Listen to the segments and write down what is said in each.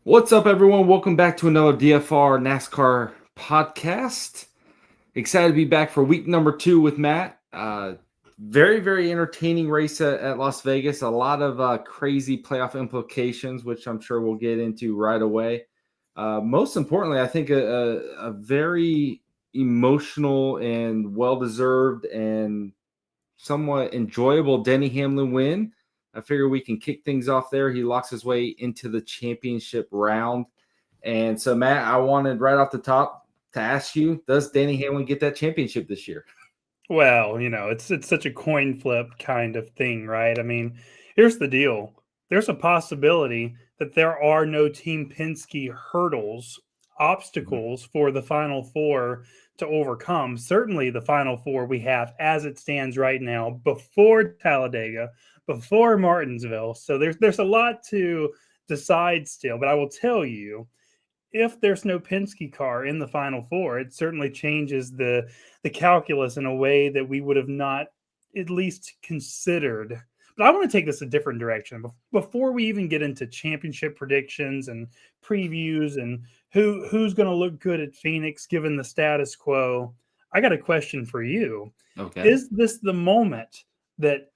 What's up, everyone? Welcome back to another DFR NASCAR podcast. Excited to be back for week number 2 with Matt. Very entertaining race at Las Vegas. A lot of crazy playoff implications, which I'm sure we'll get into right away. Most importantly, I think a very emotional and well-deserved and somewhat enjoyable Denny Hamlin win. I figure we can kick things off there. He locks his way into the championship round. And so, Matt, I wanted right off the top to ask you, does Denny Hamlin get that championship this year? Well, it's such a coin flip kind of thing, right? I mean, here's the deal. There's a possibility that there are no Team Penske hurdles, obstacles for the Final Four to overcome. Certainly the Final Four we have as it stands right now before Talladega, before Martinsville. So there's a lot to decide still, but I will tell you, if there's no Penske car in the Final Four, it certainly changes the calculus in a way that we would have not at least considered. But I want to take this a different direction. Before we even get into championship predictions and previews and who's going to look good at Phoenix given the status quo, I got a question for you. Okay. Is this the moment that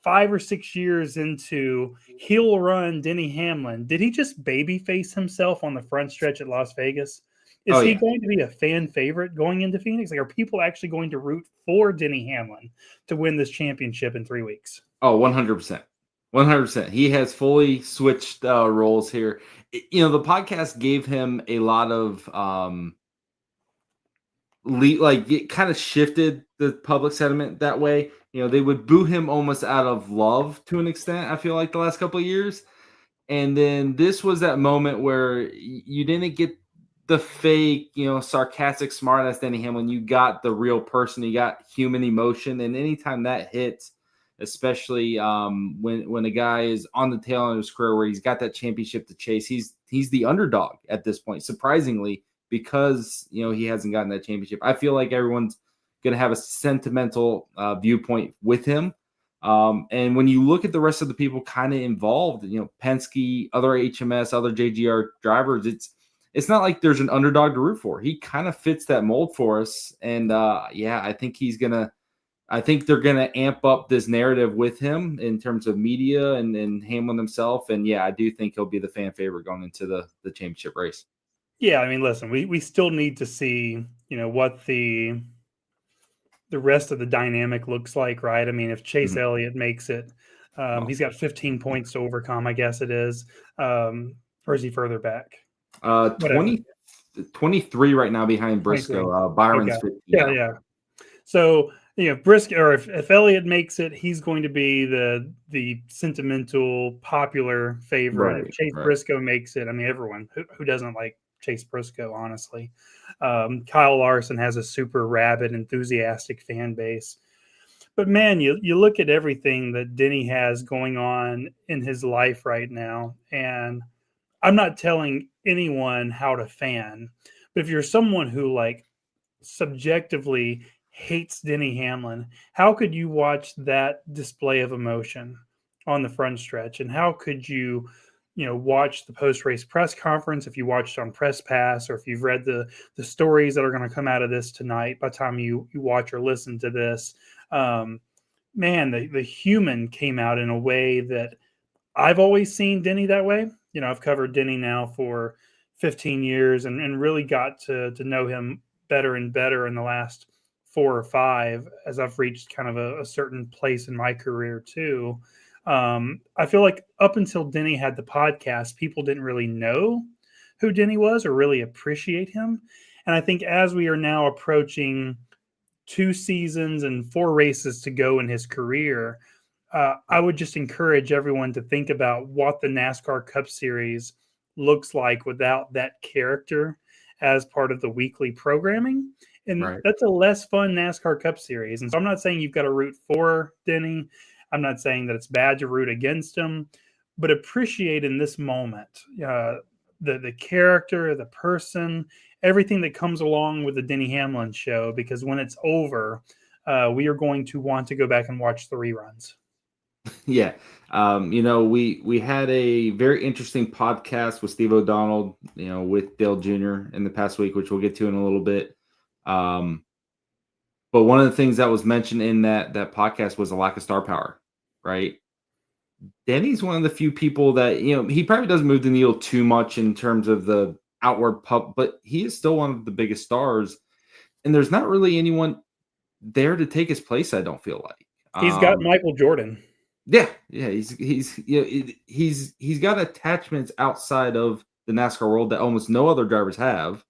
5 or 6 years into heel run Denny Hamlin, did he just babyface himself on the front stretch at Las Vegas? Is he going to be a fan favorite going into Phoenix? Like, are people actually going to root for Denny Hamlin to win this championship in 3 weeks? Oh, 100%. 100%. He has fully switched roles here. The podcast gave him a lot of it kind of shifted the public sentiment that way. They would boo him almost out of love to an extent, I feel like, the last couple of years. And then this was that moment where you didn't get the fake, sarcastic smartass Denny Hamlin. You got the real person. You got human emotion. And anytime that hits, especially when a guy is on the tail end of his career where he's got that championship to chase, he's the underdog at this point, surprisingly, because he hasn't gotten that championship. I feel like everyone's going to have a sentimental viewpoint with him. And when you look at the rest of the people kind of involved, Penske, other HMS, other JGR drivers, it's not like there's an underdog to root for. He kind of fits that mold for us. And I think they're gonna amp up this narrative with him in terms of media and Hamlin himself. And I do think he'll be the fan favorite going into the championship race. Yeah, I mean, listen, we still need to see, what the rest of the dynamic looks like, right? I mean, if Chase Elliott makes it, he's got 15 points to overcome, I guess it is. Or is he further back? 23 right now behind Briscoe. Byron's 15. Yeah. So, Briscoe, or if Elliott makes it, he's going to be the sentimental, popular favorite. Right, if Chase Briscoe makes it, I mean, everyone who doesn't like Chase Briscoe, honestly. Kyle Larson has a super rabid, enthusiastic fan base. But man, you look at everything that Denny has going on in his life right now, and I'm not telling anyone how to fan, but if you're someone who subjectively hates Denny Hamlin, how could you watch that display of emotion on the front stretch? And how could you watch the post-race press conference if you watched on Press Pass, or if you've read the stories that are going to come out of this tonight by the time you watch or listen to this? Man, the human came out in a way that I've always seen Denny that way. I've covered Denny now for 15 years and really got to know him better and better in the last 4 or 5 as I've reached kind of a certain place in my career too. I feel like up until Denny had the podcast, people didn't really know who Denny was or really appreciate him. And I think as we are now approaching 2 seasons and 4 races to go in his career, I would just encourage everyone to think about what the NASCAR Cup Series looks like without that character as part of the weekly programming. And that's a less fun NASCAR Cup Series. And so I'm not saying you've got to root for Denny. I'm not saying that it's bad to root against him, but appreciate in this moment the character, the person, everything that comes along with the Denny Hamlin show, because when it's over, we are going to want to go back and watch the reruns. Yeah. We had a very interesting podcast with Steve O'Donnell, with Dale Jr. in the past week, which we'll get to in a little bit. Um, but one of the things that was mentioned in that podcast was a lack of star power, right? Denny's one of the few people that, he probably doesn't move the needle too much in terms of the outward pup, but he is still one of the biggest stars. And there's not really anyone there to take his place, I don't feel like. He's got Michael Jordan. Yeah, he's got attachments outside of the NASCAR world that almost no other drivers have.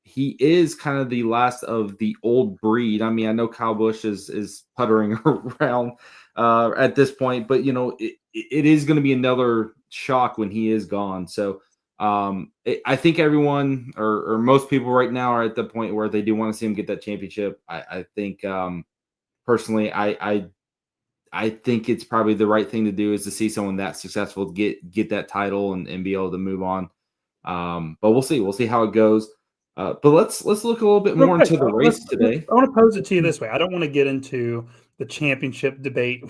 He is kind of the last of the old breed. I mean, I know Kyle Busch is puttering around at this point, but it is going to be another shock when he is gone. So I think everyone or most people right now are at the point where they do want to see him get that championship. I think personally, I think it's probably the right thing to do is to see someone that successful get that title and be able to move on. But we'll see. We'll see how it goes. But let's look a little bit Real more quick, into the race today. I want to pose it to you this way. I don't want to get into the championship debate.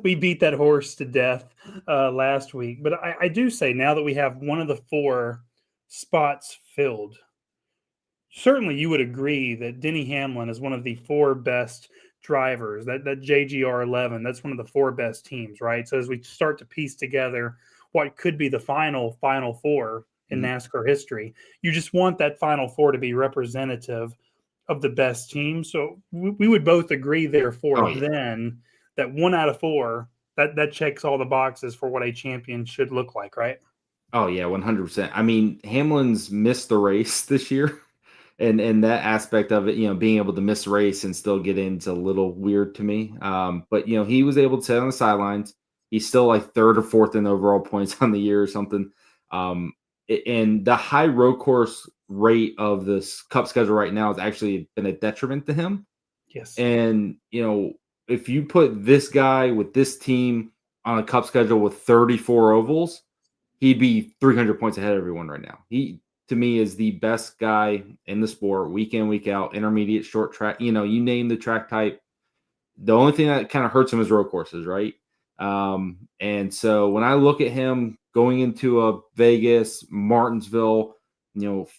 We beat that horse to death last week. But I do say now that we have one of the 4 spots filled, certainly you would agree that Denny Hamlin is one of the 4 best drivers. That JGR 11, that's one of the 4 best teams, right? So as we start to piece together what could be the final 4 in NASCAR history, you just want that final 4 to be representative of the best team. So we would both agree, therefore, Oh yeah. then that 1 out of 4 that checks all the boxes for what a champion should look like, right? Oh yeah, 100%. I mean, Hamlin's missed the race this year. And that aspect of it, being able to miss a race and still get in is a little weird to me. But he was able to sit on the sidelines. He's still like 3rd or 4th in overall points on the year or something. And the high road course rate of this Cup schedule right now has actually been a detriment to him. Yes. And if you put this guy with this team on a Cup schedule with 34 ovals, he'd be 300 points ahead of everyone right now. He, to me, is the best guy in the sport, week in, week out, intermediate, short track. You name the track type. The only thing that kind of hurts him is road courses, right? And so when I look at him going into a Vegas, Martinsville,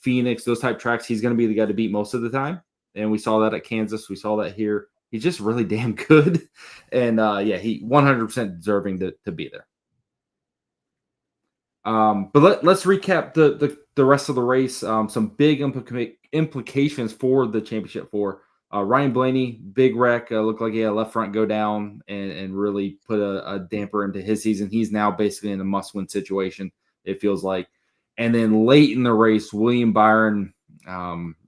Phoenix, those type tracks, he's going to be the guy to beat most of the time. And we saw that at Kansas. We saw that here. He's just really damn good. And he 100% deserving to be there. But let's recap the rest of the race. Some big implications for the championship for Ryan Blaney. Big wreck. Looked like he had left front go down and really put a damper into his season. He's now basically in a must-win situation, it feels like. And then late in the race, William Byron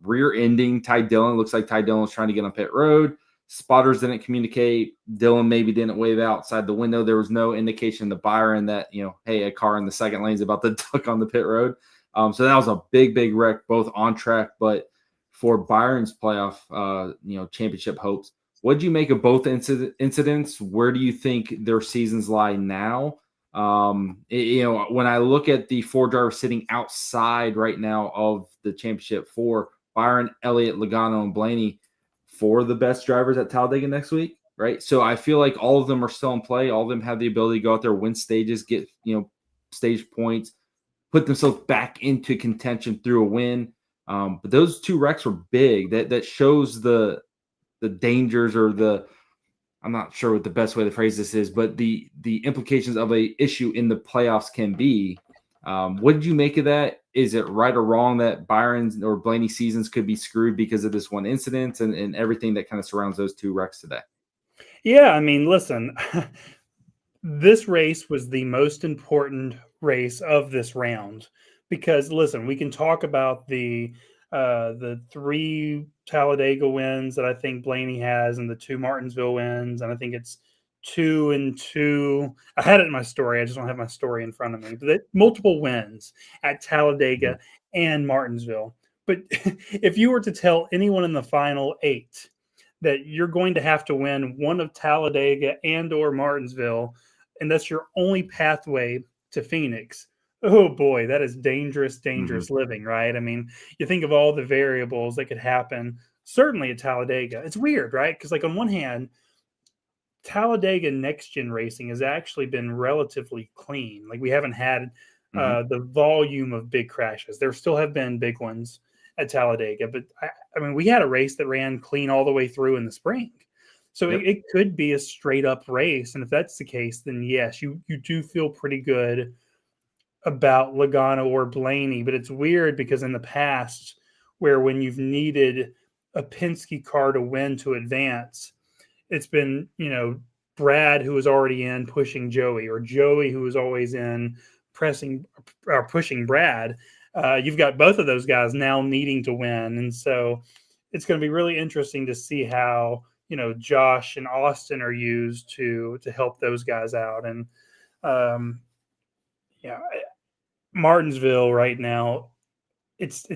rear-ending Ty Dillon. Looks like Ty Dillon was trying to get on pit road. Spotters didn't communicate. Dillon maybe didn't wave outside the window. There was no indication to Byron that, hey, a car in the second lane is about to duck on the pit road. So that was a big, big wreck, both on track, but for Byron's playoff, championship hopes. What did you make of both incidents? Where do you think their seasons lie now? When I look at the 4 drivers sitting outside right now of the championship for Byron, Elliott, Logano, and Blaney, 4 of the best drivers at Talladega next week, right? So I feel like all of them are still in play. All of them have the ability to go out there, win stages, get stage points, put themselves back into contention through a win. But those 2 wrecks were big. That shows the dangers or I'm not sure what the best way to phrase this is, but the implications of a issue in the playoffs can be. What did you make of that? Is it right or wrong that Byron's or Blaney's seasons could be screwed because of this one incident and everything that kind of surrounds those 2 wrecks today? Yeah, I mean, listen, this race was the most important race of this round because, listen, we can talk about the 3 Talladega wins that I think Blaney has and the 2 Martinsville wins, and I think it's 2 and 2. I had it in my story. I just don't have my story in front of me. But multiple wins at Talladega and Martinsville. But if you were to tell anyone in the final 8 that you're going to have to win one of Talladega and or Martinsville, and that's your only pathway to Phoenix, oh boy, that is dangerous living, right? I mean, you think of all the variables that could happen, certainly at Talladega. It's weird, right? Because, like, on one hand, Talladega next gen racing has actually been relatively clean. Like we haven't had the volume of big crashes. There still have been big ones at Talladega, but I mean, we had a race that ran clean all the way through in the spring. So Yep. it could be a straight up race. And if that's the case, then yes, you do feel pretty good about Logano or Blaney. But it's weird because in the past, where when you've needed a Penske car to win to advance, it's been, Brad who was already in pushing Joey, or Joey who was always in pressing or pushing Brad. You've got both of those guys now needing to win, and so it's going to be really interesting to see how Josh and Austin are used to help those guys out. And yeah, Martinsville right now, it's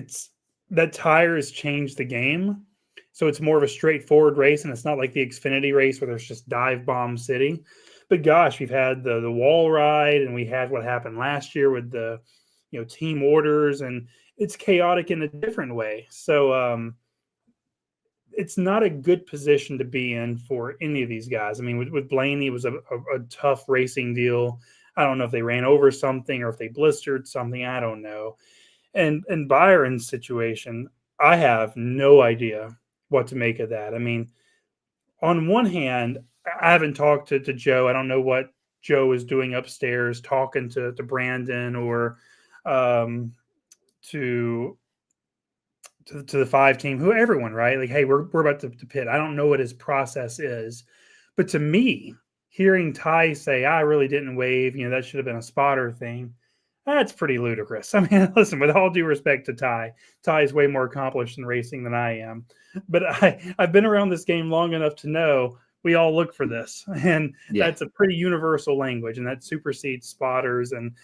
that tire has changed the game. So it's more of a straightforward race, and it's not like the Xfinity race where there's just dive bomb city. But gosh, we've had the wall ride, and we had what happened last year with the team orders, and it's chaotic in a different way. So it's not a good position to be in for any of these guys. I mean, with Blaney, it was a tough racing deal. I don't know if they ran over something or if they blistered something. I don't know. And Byron's situation, I have no idea what to make of that. I mean, on one hand, I haven't talked to Joe. I don't know what Joe is doing upstairs, talking to Brandon or to the 5 team, who everyone, right? Like, hey, we're about to pit. I don't know what his process is, but to me, hearing Ty say, I really didn't wave, that should have been a spotter thing. That's pretty ludicrous. I mean, listen, with all due respect to Ty is way more accomplished in racing than I am. But I've been around this game long enough to know we all look for this. And that's a pretty universal language, and that supersedes spotters. And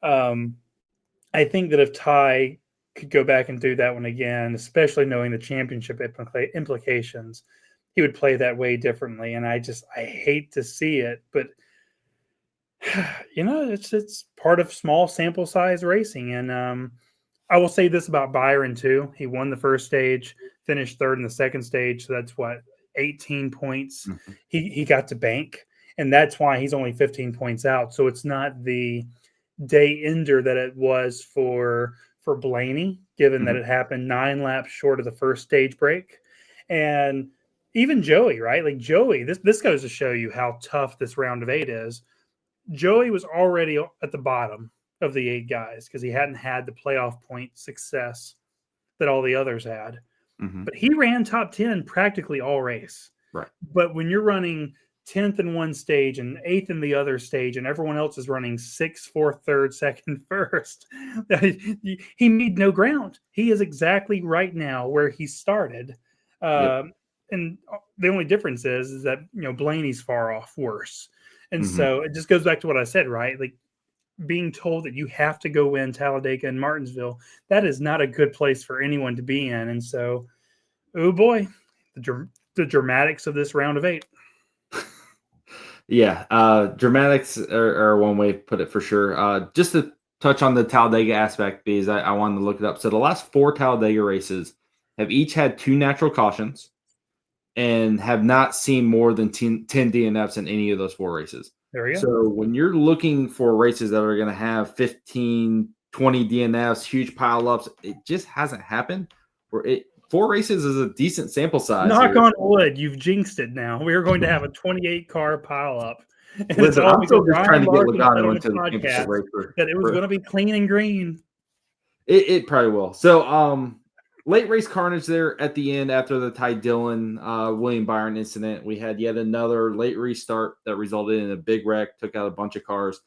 I think that if Ty could go back and do that one again, especially knowing the championship implications, he would play that way differently. And I hate to see it, but it's part of small sample size racing. And I will say this about Byron too. He won the first stage, finished third in the second stage. So that's 18 points. Mm-hmm. He got to bank, and that's why he's only 15 points out. So it's not the day ender that it was for Blaney, given that it happened 9 laps short of the first stage break. And even Joey, right? Like Joey, this goes to show you how tough this round of 8 is. Joey was already at the bottom of the 8 guys because he hadn't had the playoff point success that all the others had. But he ran top 10 practically all race. Right. But when you're running 10th in one stage and 8th in the other stage, and everyone else is running 6th, 4th, 3rd, 2nd, 1st, he made no ground. He is exactly right now where he started. And the only difference is that Blaney's far off worse. And so it just goes back to what I said, right? Like being told that you have to go win Talladega and Martinsville, that is not a good place for anyone to be in. And so, oh boy, the dramatics of this round of 8. Yeah, dramatics are one way to put it for sure. Just to touch on the Talladega aspect, because I wanted to look it up. So the last 4 Talladega races have each had 2 natural cautions and have not seen more than 10 DNFs in any of those 4 races. There you go. So when you're looking for races that are going to have 15, 20 DNFs, huge pileups, it just hasn't happened. 4 races is a decent sample size. Knock on wood, you've jinxed it now. We are going to have a 28-car pileup. And listen, I'm still just trying to get Logano into the championship race. That it was going to be clean and green. It probably will. So, late race carnage there at the end after the Ty Dillon, William Byron incident. We had yet another late restart that resulted in a big wreck, took out a bunch of cars.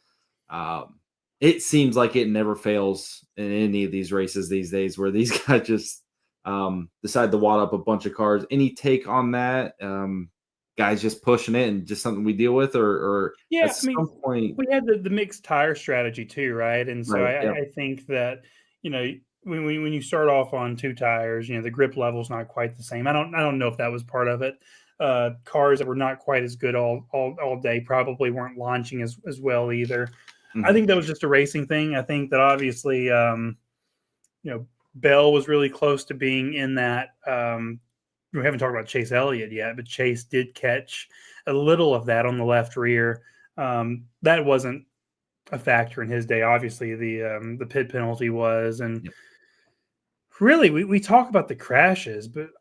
It seems like it never fails in any of these races these days where these guys just decide to wad up a bunch of cars. Any take on that? Guys just pushing it and just something we deal with, or yeah, at some point we had the mixed tire strategy too, right? And so I think that when you start off on 2 tires, the grip level is not quite the same. I don't know if that was part of it. Cars that were not quite as good all day probably weren't launching as well either. I think that was just a racing thing. I think that obviously Bell was really close to being in that. We haven't talked about Chase Elliott yet, but Chase did catch a little of that on the left rear. That wasn't a factor in his day. Obviously, the pit penalty was, and Yep. really, we talk about the crashes, but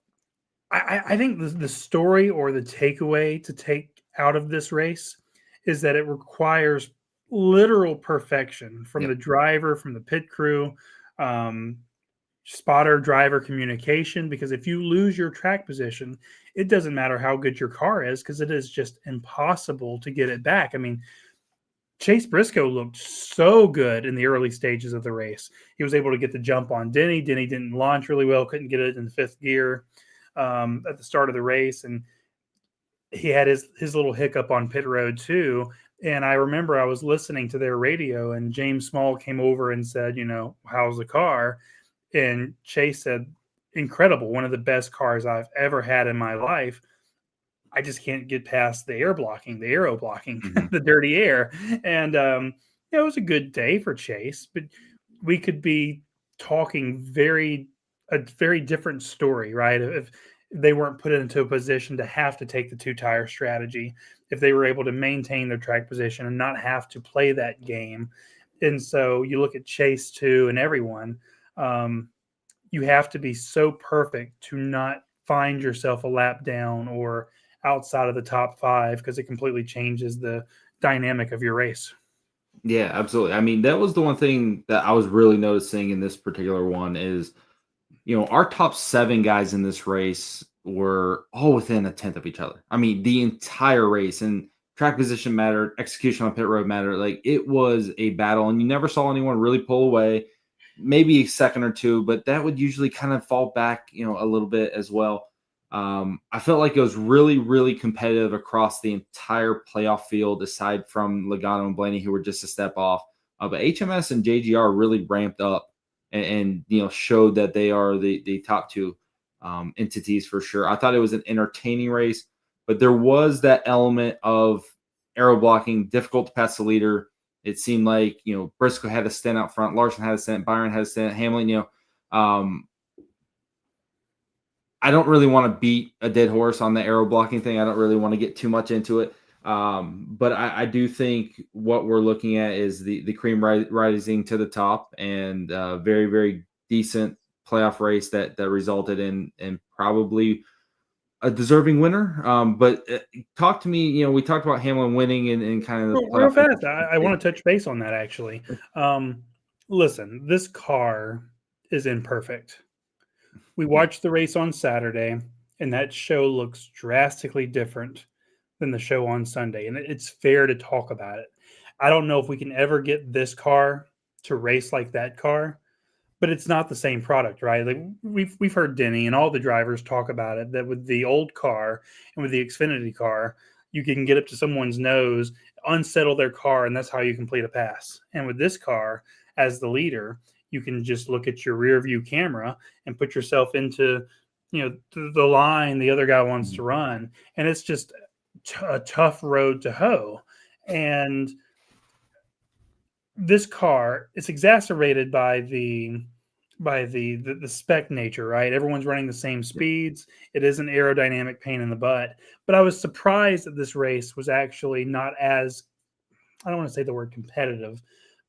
I think the story or the takeaway to take out of this race is that it requires literal perfection from Yep. the driver, from the pit crew, um, spotter driver communication. Because if you lose your track position, it doesn't matter how good your car is, because it is just impossible to get it back. I mean, Chase Briscoe looked so good in the early stages of the race. He was able to get the jump on Denny. Denny didn't launch really well, couldn't get it in fifth gear at the start of the race. And he had his little hiccup on pit road too. And I remember I was listening to their radio, and James Small came over and said, how's the car? And Chase said, incredible. One of the best cars I've ever had in my life. I just can't get past the air blocking, the aero blocking, the dirty air. And it was a good day for Chase, but we could be talking a very different story, right? If they weren't put into a position to have to take the two-tire strategy, if they were able to maintain their track position and not have to play that game. And so you look at Chase too, and everyone, you have to be so perfect to not find yourself a lap down or outside of the top five, because it completely changes the dynamic of your race. Yeah, absolutely. I mean, that was the one thing that I was really noticing in this particular one is, our top 7 guys in this race were all within a tenth of each other. I mean, the entire race, and track position mattered, execution on pit road mattered. Like, it was a battle, and you never saw anyone really pull away. Maybe a second or two, but that would usually kind of fall back, a little bit as well. I felt like it was really, really competitive across the entire playoff field, aside from Logano and Blaney, who were just a step off. But HMS and JGR really ramped up and showed that they are the top 2 entities for sure. I thought it was an entertaining race, but there was that element of aero blocking, difficult to pass the leader. It seemed like Briscoe had a stint out front, Larson had a stint, Byron had a stint, Hamlin. I don't really want to beat a dead horse on the aero blocking thing. I don't really want to get too much into it. But I do think what we're looking at is the cream rising to the top, and very, very decent playoff race that resulted in probably a deserving winner. But talk to me, we talked about Hamlin winning and kind of the Real playoff. fast, I want to touch base on that actually. Listen, this car is imperfect. We watched the race on Saturday, and that show looks drastically different than the show on Sunday. And it's fair to talk about it. I don't know if we can ever get this car to race like that car, but it's not the same product, right? Like we've heard Denny and all the drivers talk about it, that with the old car and with the Xfinity car, you can get up to someone's nose, unsettle their car, and that's how you complete a pass. And with this car, as the leader, you can just look at your rear view camera and put yourself into, the line the other guy wants to run. And it's just a tough road to hoe. And this car, it's exacerbated by the spec nature, right? Everyone's running the same speeds. It is an aerodynamic pain in the butt. But I was surprised that this race was actually not as, I don't want to say the word competitive,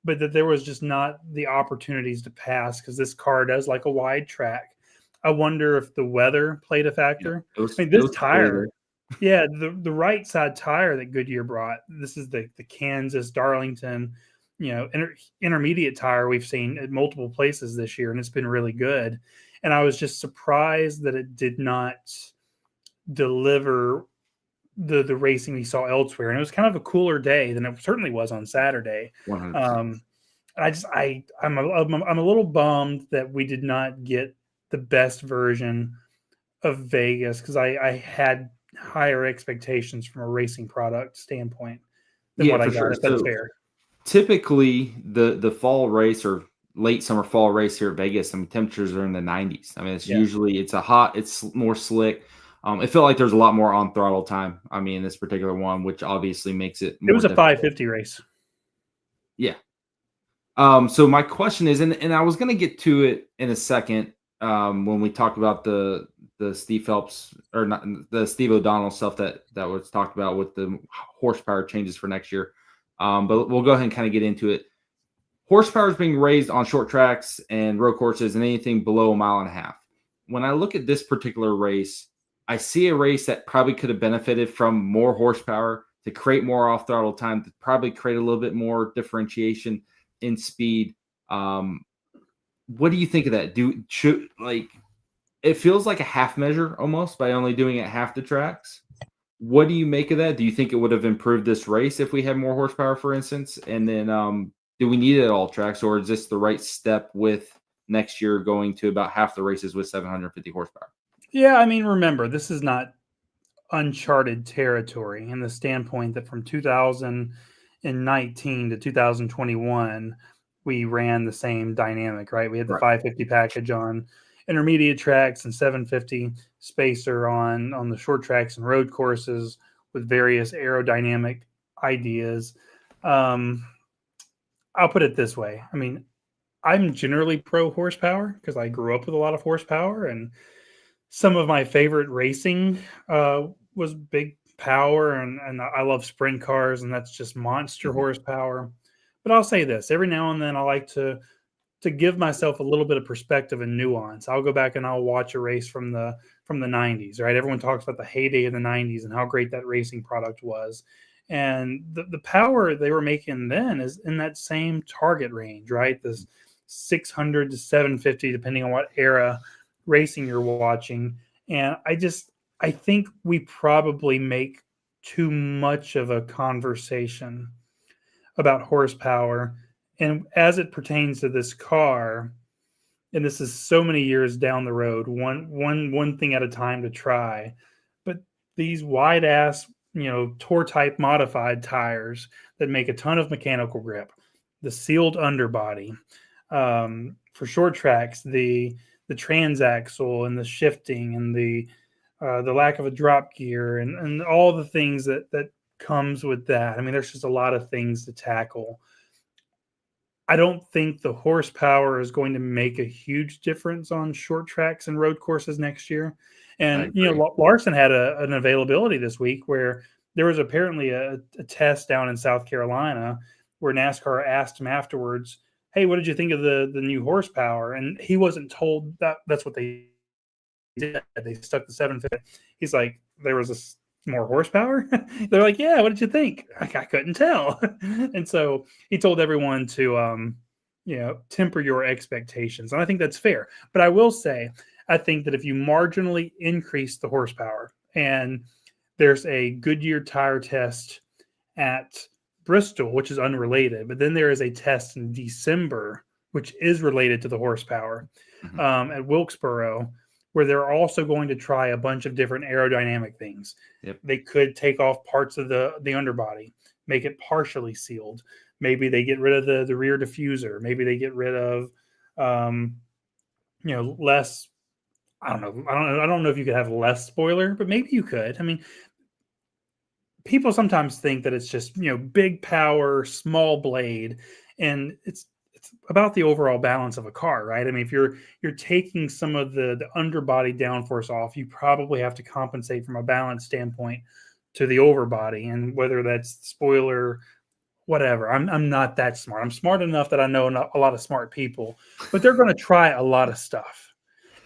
but that there was just not the opportunities to pass, because this car does like a wide track. I wonder if the weather played a factor. I mean, this tire, yeah, the right side tire that Goodyear brought, this is the Kansas Darlington, intermediate tire we've seen at multiple places this year, and it's been really good. And I was just surprised that it did not deliver the racing we saw elsewhere. And it was kind of a cooler day than it certainly was on Saturday. 100%. I'm a little bummed that we did not get the best version of Vegas, because I had higher expectations from a racing product standpoint than what I got. Sure. If that's fair. Typically, the fall race or late summer fall race here at Vegas, I mean, temperatures are in the 90s. I mean, it's it's more slick. It felt like there's a lot more on throttle time. I mean, in this particular one, which obviously makes it more. It was a 550 race. Yeah. So my question is, and I was going to get to it in a second when we talk about the the Steve Phelps or not the Steve O'Donnell stuff that was talked about with the horsepower changes for next year. But we'll go ahead and kind of get into it. Horsepower is being raised on short tracks and road courses and anything below 1.5 miles. When I look at this particular race, I see a race that probably could have benefited from more horsepower to create more off throttle time, to probably create a little bit more differentiation in speed. What do you think of that? It feels like a half measure almost by only doing it half the tracks. What do you make of that? Do you think it would have improved this race if we had more horsepower, for instance? And then do we need it at all tracks, or is this the right step with next year going to about half the races with 750 horsepower? Yeah, I mean, remember, this is not uncharted territory in the standpoint that from 2019 to 2021, we ran the same dynamic, right? We had the Right. 550 package on intermediate tracks and 750 spacer on the short tracks and road courses with various aerodynamic ideas. Um, I'll put it this way. I mean, I'm generally pro horsepower because I grew up with a lot of horsepower, and some of my favorite racing was big power, and I love sprint cars, and that's just monster Mhm. horsepower. But I'll say this: every now and then, I like to give myself a little bit of perspective and nuance. I'll go back and I'll watch a race from the 90s, right? Everyone talks about the heyday of the 90s and how great that racing product was. And the power they were making then is in that same target range, right? This 600 to 750, depending on what era racing you're watching. And I think we probably make too much of a conversation about horsepower. And as it pertains to this car, and this is so many years down the road, one thing at a time to try. But these wide ass, tour type modified tires that make a ton of mechanical grip, the sealed underbody, for short tracks, the transaxle and the shifting and the lack of a drop gear and all the things that comes with that. I mean, there's just a lot of things to tackle. I don't think the horsepower is going to make a huge difference on short tracks and road courses next year. I And agree. Larson had an availability this week where there was apparently a test down in South Carolina where NASCAR asked him afterwards, "Hey, what did you think of the new horsepower?" And he wasn't told that that's what they did. They stuck the 750. He's like, "There was more horsepower." They're like, "Yeah, what did you think?" Like, I couldn't tell. And so he told everyone to temper your expectations, and I think that's fair. But I will say, I think that if you marginally increase the horsepower, and there's a Goodyear tire test at Bristol, which is unrelated, but then there is a test in December, which is related to the horsepower, Mhm. at Wilkesboro, where they're also going to try a bunch of different aerodynamic things. Yep. They could take off parts of the underbody, make it partially sealed. Maybe they get rid of the rear diffuser. Maybe they get rid of um, less. I don't know. I don't know if you could have less spoiler, but maybe you could. I mean, people sometimes think that it's just big power, small blade, and it's about the overall balance of a car, right? I mean, if you're taking some of the underbody downforce off, you probably have to compensate from a balance standpoint to the overbody, and whether that's spoiler, whatever. I'm not that smart. I'm smart enough that I know a lot of smart people, but they're going to try a lot of stuff.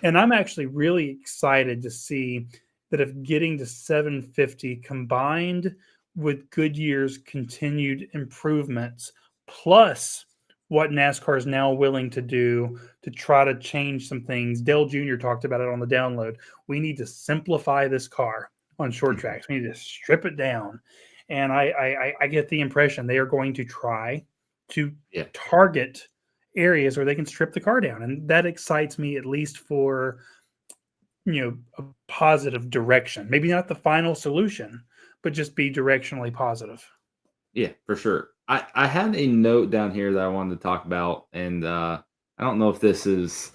And I'm actually really excited to see that if getting to 750 combined with Goodyear's continued improvements, plus what NASCAR is now willing to do to try to change some things. Dale Jr. talked about it on the download. We need to simplify this car on short Mhm. tracks. We need to strip it down. And I get the impression they are going to try to Yeah. target areas where they can strip the car down, and that excites me at least for a positive direction. Maybe not the final solution, but just be directionally positive. Yeah, for sure. I had a note down here that I wanted to talk about, and I don't know if this is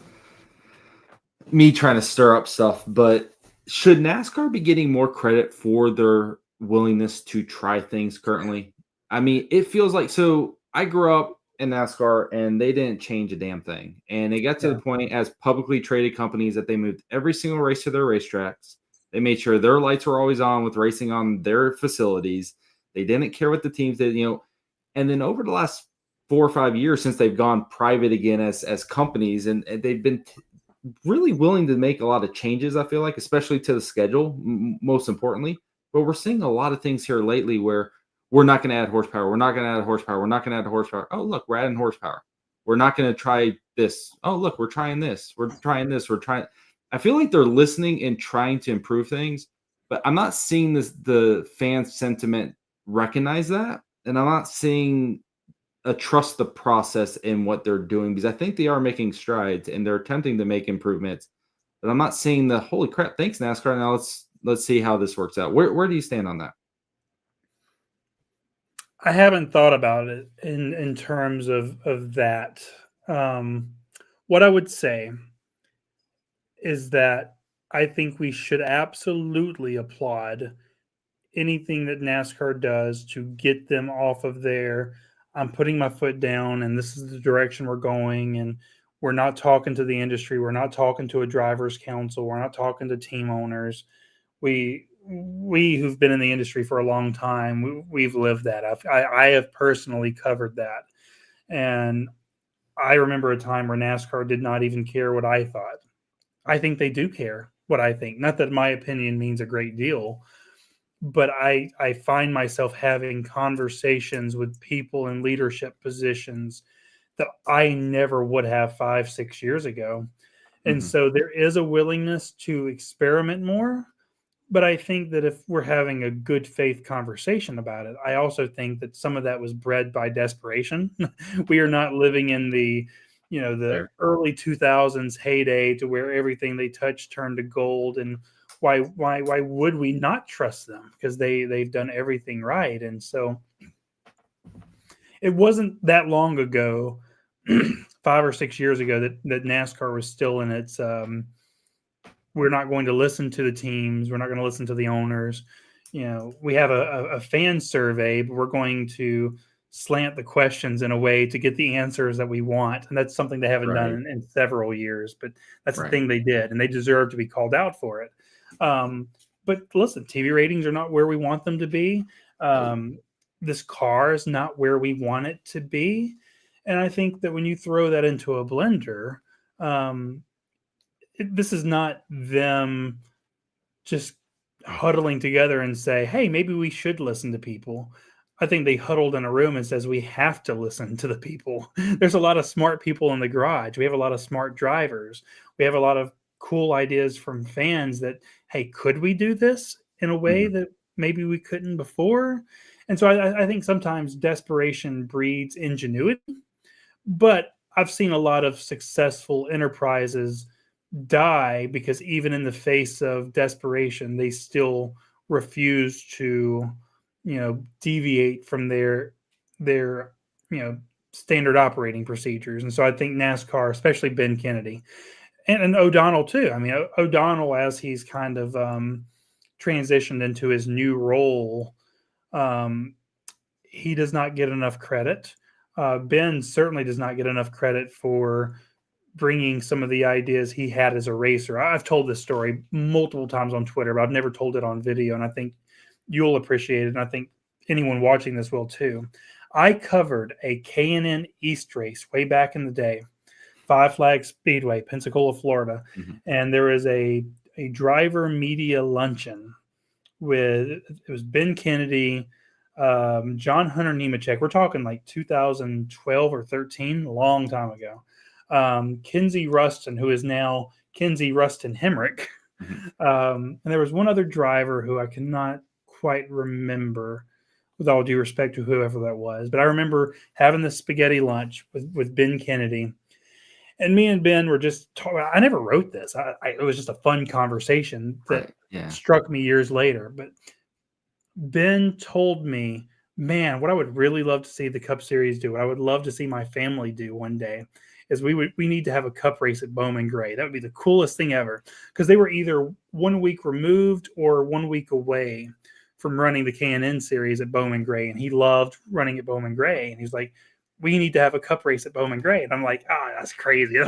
me trying to stir up stuff, but should NASCAR be getting more credit for their willingness to try things currently? I mean, it feels like so. I grew up. in NASCAR, and they didn't change a damn thing. And it got to Yeah. the point as publicly traded companies that they moved every single race to their racetracks. They made sure their lights were always on with racing on their facilities. They didn't care what the teams did, And then over the last 4 or 5 years since they've gone private again as companies, and they've been really willing to make a lot of changes, I feel like, especially to the schedule, most importantly. But we're seeing a lot of things here lately where we're not going to add horsepower. We're not going to add horsepower. We're not going to add horsepower. Oh, look, we're adding horsepower. We're not going to try this. Oh, look, we're trying this. We're trying this. We're trying. I feel like they're listening and trying to improve things, but I'm not seeing the fan sentiment recognize that. And I'm not seeing a trust the process in what they're doing, because I think they are making strides and they're attempting to make improvements. But I'm not seeing the holy crap. Thanks, NASCAR. Now let's see how this works out. Where do you stand on that? I haven't thought about it in terms of that. What I would say is that I think we should absolutely applaud anything that NASCAR does to get them off of there. I'm putting my foot down, and this is the direction we're going. And we're not talking to the industry. We're not talking to a driver's council. We're not talking to team owners. We who've been in the industry for a long time, we've lived that. I have personally covered that, and I remember a time where NASCAR did not even care what I thought. I think they do care what I think. Not that my opinion means a great deal, but I find myself having conversations with people in leadership positions that I never would have 5-6 years ago. And Mhm. so there is a willingness to experiment more. But I think that if we're having a good faith conversation about it, I also think that some of that was bred by desperation. We are not living in the Fair. early 2000s heyday to where everything they touch turned to gold. And why would we not trust them? Because they've done everything right. And so it wasn't that long ago, 5 or 6 years ago, that NASCAR was still in its we're not going to listen to the teams. We're not going to listen to the owners. We have a fan survey, but we're going to slant the questions in a way to get the answers that we want. And that's something they haven't done Right. in several years, but that's the Right. thing they did, and they deserve to be called out for it. But listen, TV ratings are not where we want them to be. Nope. This car is not where we want it to be. And I think that when you throw that into a blender, um, this is not them just huddling together and say, "Hey, maybe we should listen to people." I think they huddled in a room and says, "We have to listen to the people." There's a lot of smart people in the garage. We have a lot of smart drivers. We have a lot of cool ideas from fans that, "Hey, could we do this in a way Mhm. that maybe we couldn't before?" And so I think sometimes desperation breeds ingenuity, but I've seen a lot of successful enterprises die because even in the face of desperation, they still refuse to, deviate from their standard operating procedures. And so I think NASCAR, especially Ben Kennedy and O'Donnell too. I mean, O'Donnell, as he's kind of transitioned into his new role, um, he does not get enough credit. Ben certainly does not get enough credit for bringing some of the ideas he had as a racer. I've told this story multiple times on Twitter, but I've never told it on video, and I think you'll appreciate it, and I think anyone watching this will too. I covered a K&N East race way back in the day, Five Flag Speedway, Pensacola, Florida, Mhm. and there was a driver media luncheon with it was Ben Kennedy, John Hunter Nemechek. We're talking like 2012 or 13, a long time ago. Kinsey Ruston, who is now Kinsey Ruston Hemrick. Mhm. And there was one other driver who I cannot quite remember, with all due respect to whoever that was. But I remember having this spaghetti lunch with Ben Kennedy. And me and Ben were just talking. I never wrote this. It was just a fun conversation that Right. Yeah. struck me years later. But Ben told me, man, what I would really love to see the Cup Series do, what I would love to see my family do one day, is we need to have a Cup race at Bowman Gray. That would be the coolest thing ever, because they were either 1 week removed or 1 week away from running the K&N series at Bowman Gray, and he loved running at Bowman Gray. And he's like, we need to have a cup race at Bowman Gray. And I'm like, that's crazy.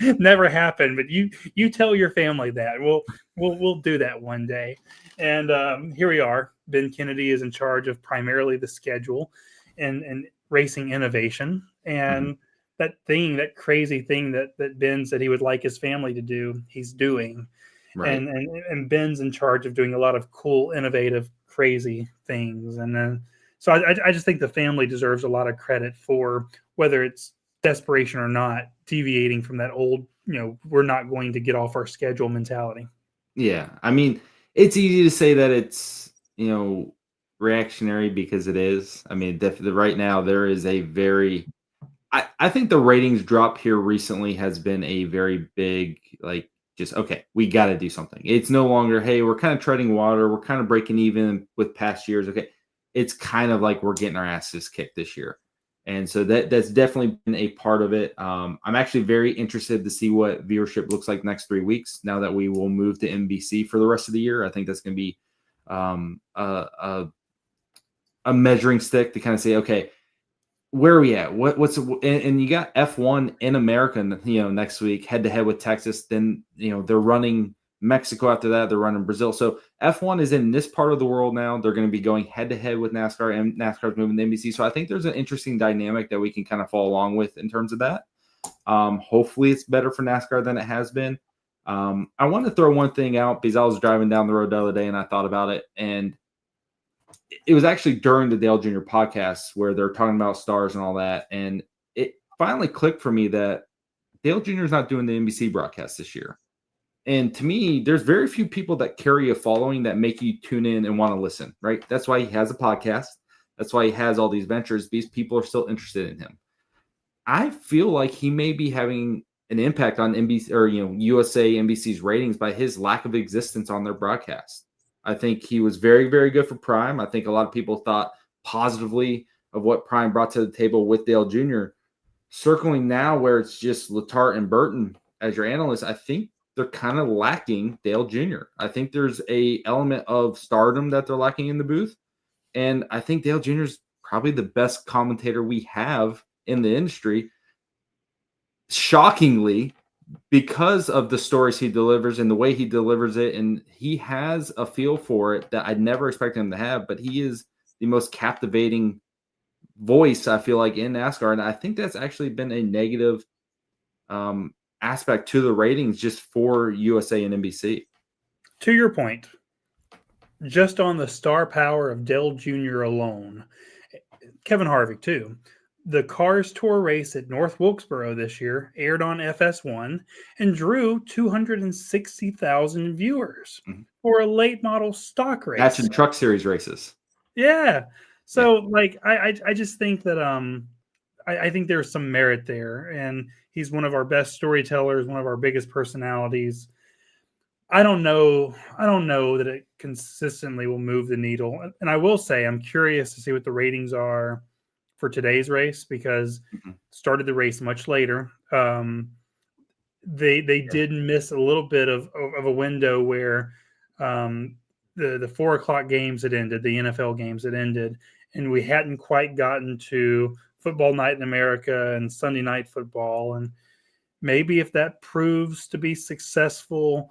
Never happened. But you tell your family that. We'll do that one day. And here we are. Ben Kennedy is in charge of primarily the schedule and racing innovation. And that crazy thing that Ben said he would like his family to do, he's doing. Right. And Ben's in charge of doing a lot of cool, innovative, crazy things. And then so I just think the family deserves a lot of credit for, whether it's desperation or not, deviating from that old, we're not going to get off our schedule mentality. Yeah. I mean, it's easy to say that it's, reactionary, because it is. I mean, definitely right now there is a very, I think the ratings drop here recently has been a very big, like, just, okay, we got to do something. It's no longer, hey, we're kind of treading water. We're kind of breaking even with past years. Okay. It's kind of like we're getting our asses kicked this year. And so that's definitely been a part of it. I'm actually very interested to see what viewership looks like next 3 weeks, now that we will move to NBC for the rest of the year. I think that's going to be a measuring stick to kind of say, okay, where are we at? And you got F1 in America, next week, head to head with Texas. Then, they're running Mexico after that. They're running Brazil. So F1 is in this part of the world now. They're going to be going head to head with NASCAR, and NASCAR's moving to NBC. So I think there's an interesting dynamic that we can kind of follow along with in terms of that. Hopefully it's better for NASCAR than it has been. I want to throw one thing out, because I was driving down the road the other day and I thought about it. And it was actually during the Dale Jr. podcast where they're talking about stars and all that. And it finally clicked for me that Dale Jr. is not doing the NBC broadcast this year. And to me, there's very few people that carry a following that make you tune in and want to listen, right? That's why he has a podcast. That's why he has all these ventures. These people are still interested in him. I feel like he may be having an impact on NBC or, USA, NBC's ratings by his lack of existence on their broadcast. I think he was very, very good for Prime. I think a lot of people thought positively of what Prime brought to the table with Dale Jr. Circling now where it's just Letarte and Burton as your analysts, I think they're kind of lacking Dale Jr. I think there's a element of stardom that they're lacking in the booth. And I think Dale Jr. is probably the best commentator we have in the industry. Shockingly, because of the stories he delivers and the way he delivers it, and he has a feel for it that I'd never expected him to have, but he is the most captivating voice, I feel like, in NASCAR. And I think that's actually been a negative aspect to the ratings just for USA and NBC. To your point, just on the star power of Dale Jr. alone, Kevin Harvick too, the Cars Tour race at North Wilkesboro this year aired on FS1 and drew 260,000 viewers for a late model stock race. That's in Truck Series races. Yeah. So I just think that I think there's some merit there, and he's one of our best storytellers, one of our biggest personalities. I don't know that it consistently will move the needle. And I will say I'm curious to see what the ratings are for today's race, because started the race much later. They did miss a little bit of a window where the 4:00 games had ended, the NFL games had ended, and we hadn't quite gotten to football night in America and Sunday night football. And maybe if that proves to be successful,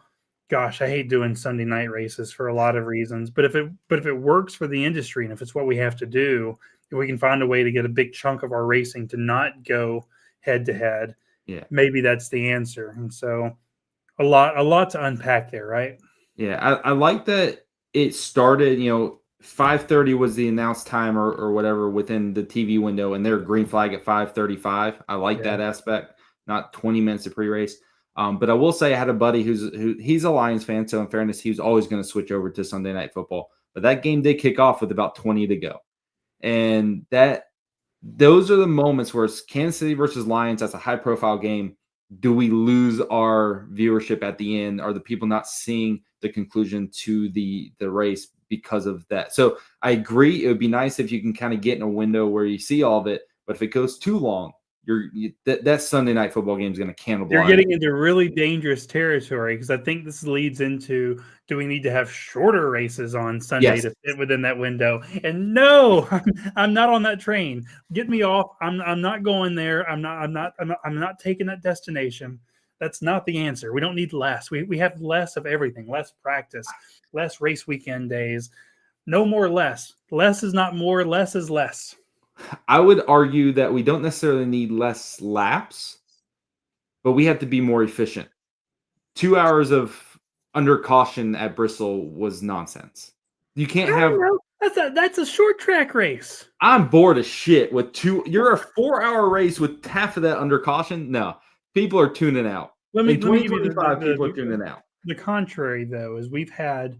gosh, I hate doing Sunday night races for a lot of reasons, but if it works for the industry, and if it's what we have to do, if we can find a way to get a big chunk of our racing to not go head to head, maybe that's the answer. And so a lot to unpack there, right? Yeah, I like that it started, 5:30 was the announced time or whatever within the TV window, and they're green flag at 5:35. I like that aspect, not 20 minutes of pre-race. But I will say I had a buddy he's a Lions fan, so in fairness, he was always going to switch over to Sunday Night Football. But that game did kick off with about 20 to go. And those are the moments where it's Kansas City versus Lions. That's a high-profile game. Do we lose our viewership at the end? Are the people not seeing the conclusion to the race because of that? So I agree. It would be nice if you can kind of get in a window where you see all of it. But if it goes too long, that Sunday night football game is going to You're cannibalize. getting into really dangerous territory because I think this leads into, do we need to have shorter races on Sunday Yes. to fit within that window? And no, I'm not on that train. Get me off. I'm not going there. I'm not taking that destination. That's not the answer. We don't need less. We have less of everything. Less practice, less race weekend days. No more less. Less is not more. Less is less. I would argue that we don't necessarily need less laps, but we have to be more efficient. 2 hours of under caution at Bristol was nonsense. You I can't don't have. know. That's a short track race. I'm bored as shit with two. You're a 4-hour race with half of that under caution. No, people are tuning out. Let In me give you 2025, people are tuning out. the contrary, though, is we've had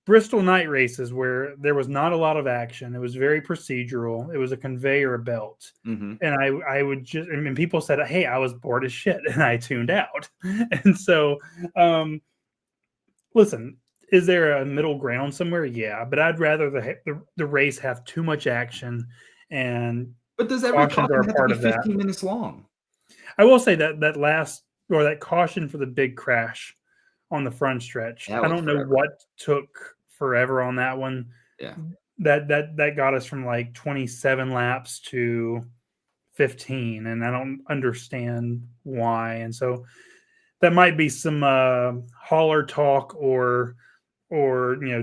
Bristol night races where there was not a lot of action. It was very procedural. It was a conveyor belt. Mm-hmm. And I would just, I mean, people said, hey, I was bored as shit and I tuned out. And so, listen, is there a middle ground somewhere? Yeah, but I'd rather the race have too much action, and But does every cautions are caution a have to part be of that. 15 minutes long? I will say that last, or that caution for the big crash on the front stretch, That I was don't know forever. what took forever on that one. Yeah. That got us from like 27 laps to 15, and I don't understand why. And so that might be some hauler talk or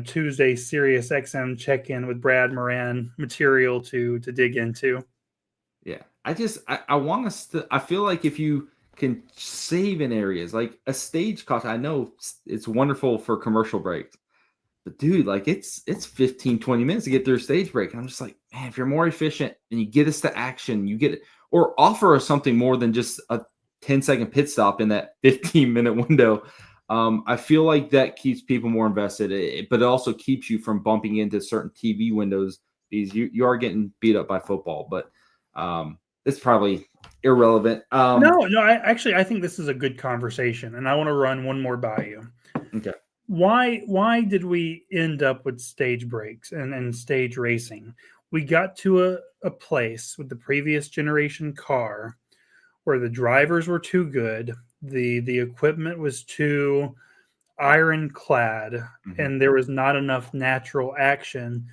Tuesday Sirius XM check-in with Brad Moran material to dig into. Yeah. I want us to. I feel like if you can save in areas like a stage caution, I know it's wonderful for commercial breaks, but dude, like it's 15, 20 minutes to get through a stage break. And I'm just like, man, if you're more efficient and you get us to action, you get it, or offer us something more than just a 10-second pit stop in that 15-minute window. I feel like that keeps people more invested, but it also keeps you from bumping into certain TV windows because you are getting beat up by football. But it's probably irrelevant. No, I think this is a good conversation, and I want to run one more by you. Okay. Why did we end up with stage breaks and stage racing? We got to a place with the previous generation car where the drivers were too good, the equipment was too ironclad, Mm-hmm. and there was not enough natural action.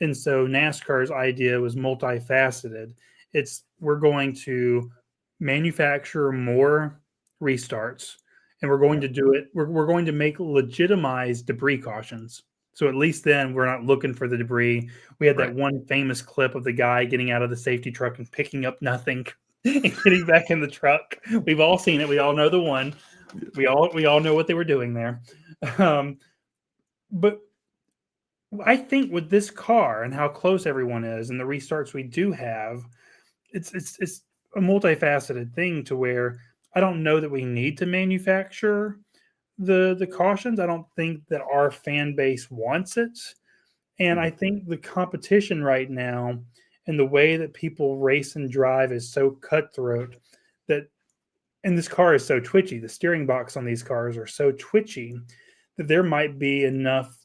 And so NASCAR's idea was multifaceted. We're going to manufacture more restarts, and we're going to do it. We're going to make legitimized debris cautions. So at least then we're not looking for the debris. We had that one famous clip of the guy getting out of the safety truck and picking up nothing and getting back in the truck. We've all seen it. We all know the one. We all know what they were doing there. But I think with this car and how close everyone is and the restarts we do have, it's a multifaceted thing to where I don't know that we need to manufacture the cautions. I don't think that our fan base wants it. And I think the competition right now and the way that people race and drive is so cutthroat that, and this car is so twitchy. The steering box on these cars are so twitchy that there might be enough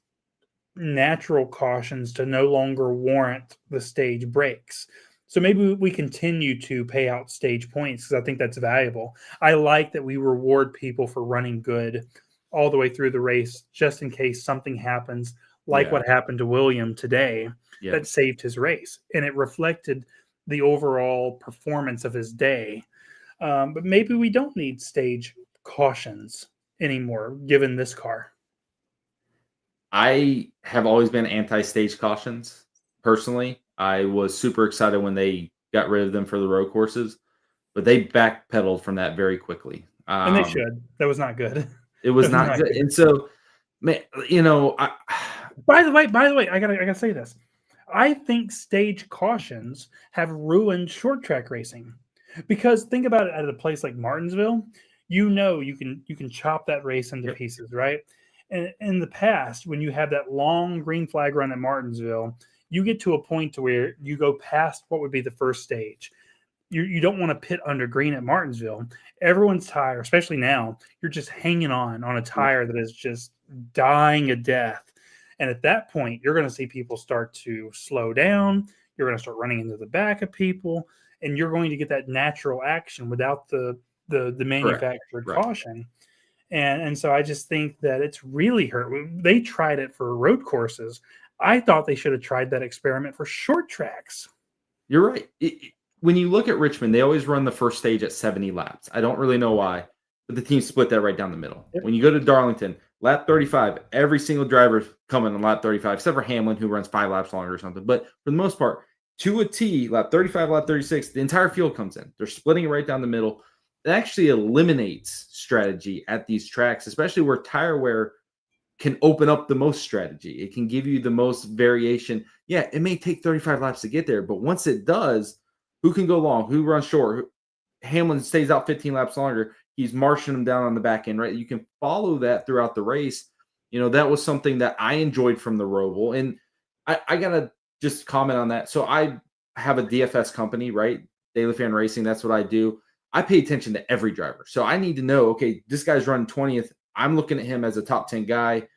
natural cautions to no longer warrant the stage breaks. So maybe we continue to pay out stage points because I think that's valuable. I like that we reward people for running good all the way through the race, just in case something happens, like what happened to William today, that saved his race. And it reflected the overall performance of his day. But maybe we don't need stage cautions anymore, given this car. I have always been anti-stage cautions. Personally, I was super excited when they got rid of them for the road courses, but they backpedaled from that very quickly. And they should. That was not good. It was not good. And so, man, By the way, I gotta say this. I think stage cautions have ruined short track racing because think about it at a place like Martinsville. You can chop that race into pieces, right? And in the past, when you have that long green flag run at Martinsville, you get to a point to where you go past what would be the first stage. You don't want to pit under green at Martinsville. Everyone's tire, especially now, you're just hanging on a tire that is just dying a death. And at that point, you're going to see people start to slow down. You're going to start running into the back of people. and you're going to get that natural action without the manufactured Right. caution. And so I just think that it's really hurt. They tried it for road courses. I thought they should have tried that experiment for short tracks. You're right. When you look at Richmond, they always run the first stage at 70 laps. I don't really know why, but the team split that right down the middle. Yep. When you go to Darlington, lap 35, every single driver's coming on lap 35, except for Hamlin, who runs 5 laps longer or something. But for the most part, to a T, lap 35, lap 36, the entire field comes in. They're splitting it right down the middle. It actually eliminates strategy at these tracks, especially where tire wear can open up the most strategy. It can give you the most variation. Yeah, it may take 35 laps to get there, but once it does, who can go long? Who runs short? Hamlin stays out 15 laps longer. He's marching them down on the back end, right? You can follow that throughout the race. That was something that I enjoyed from the Roval. And I got to just comment on that. So I have a DFS company, right? Daily Fan Racing. That's what I do. I pay attention to every driver. So I need to know, okay, this guy's running 20th. I'm looking at him as a top 10 guy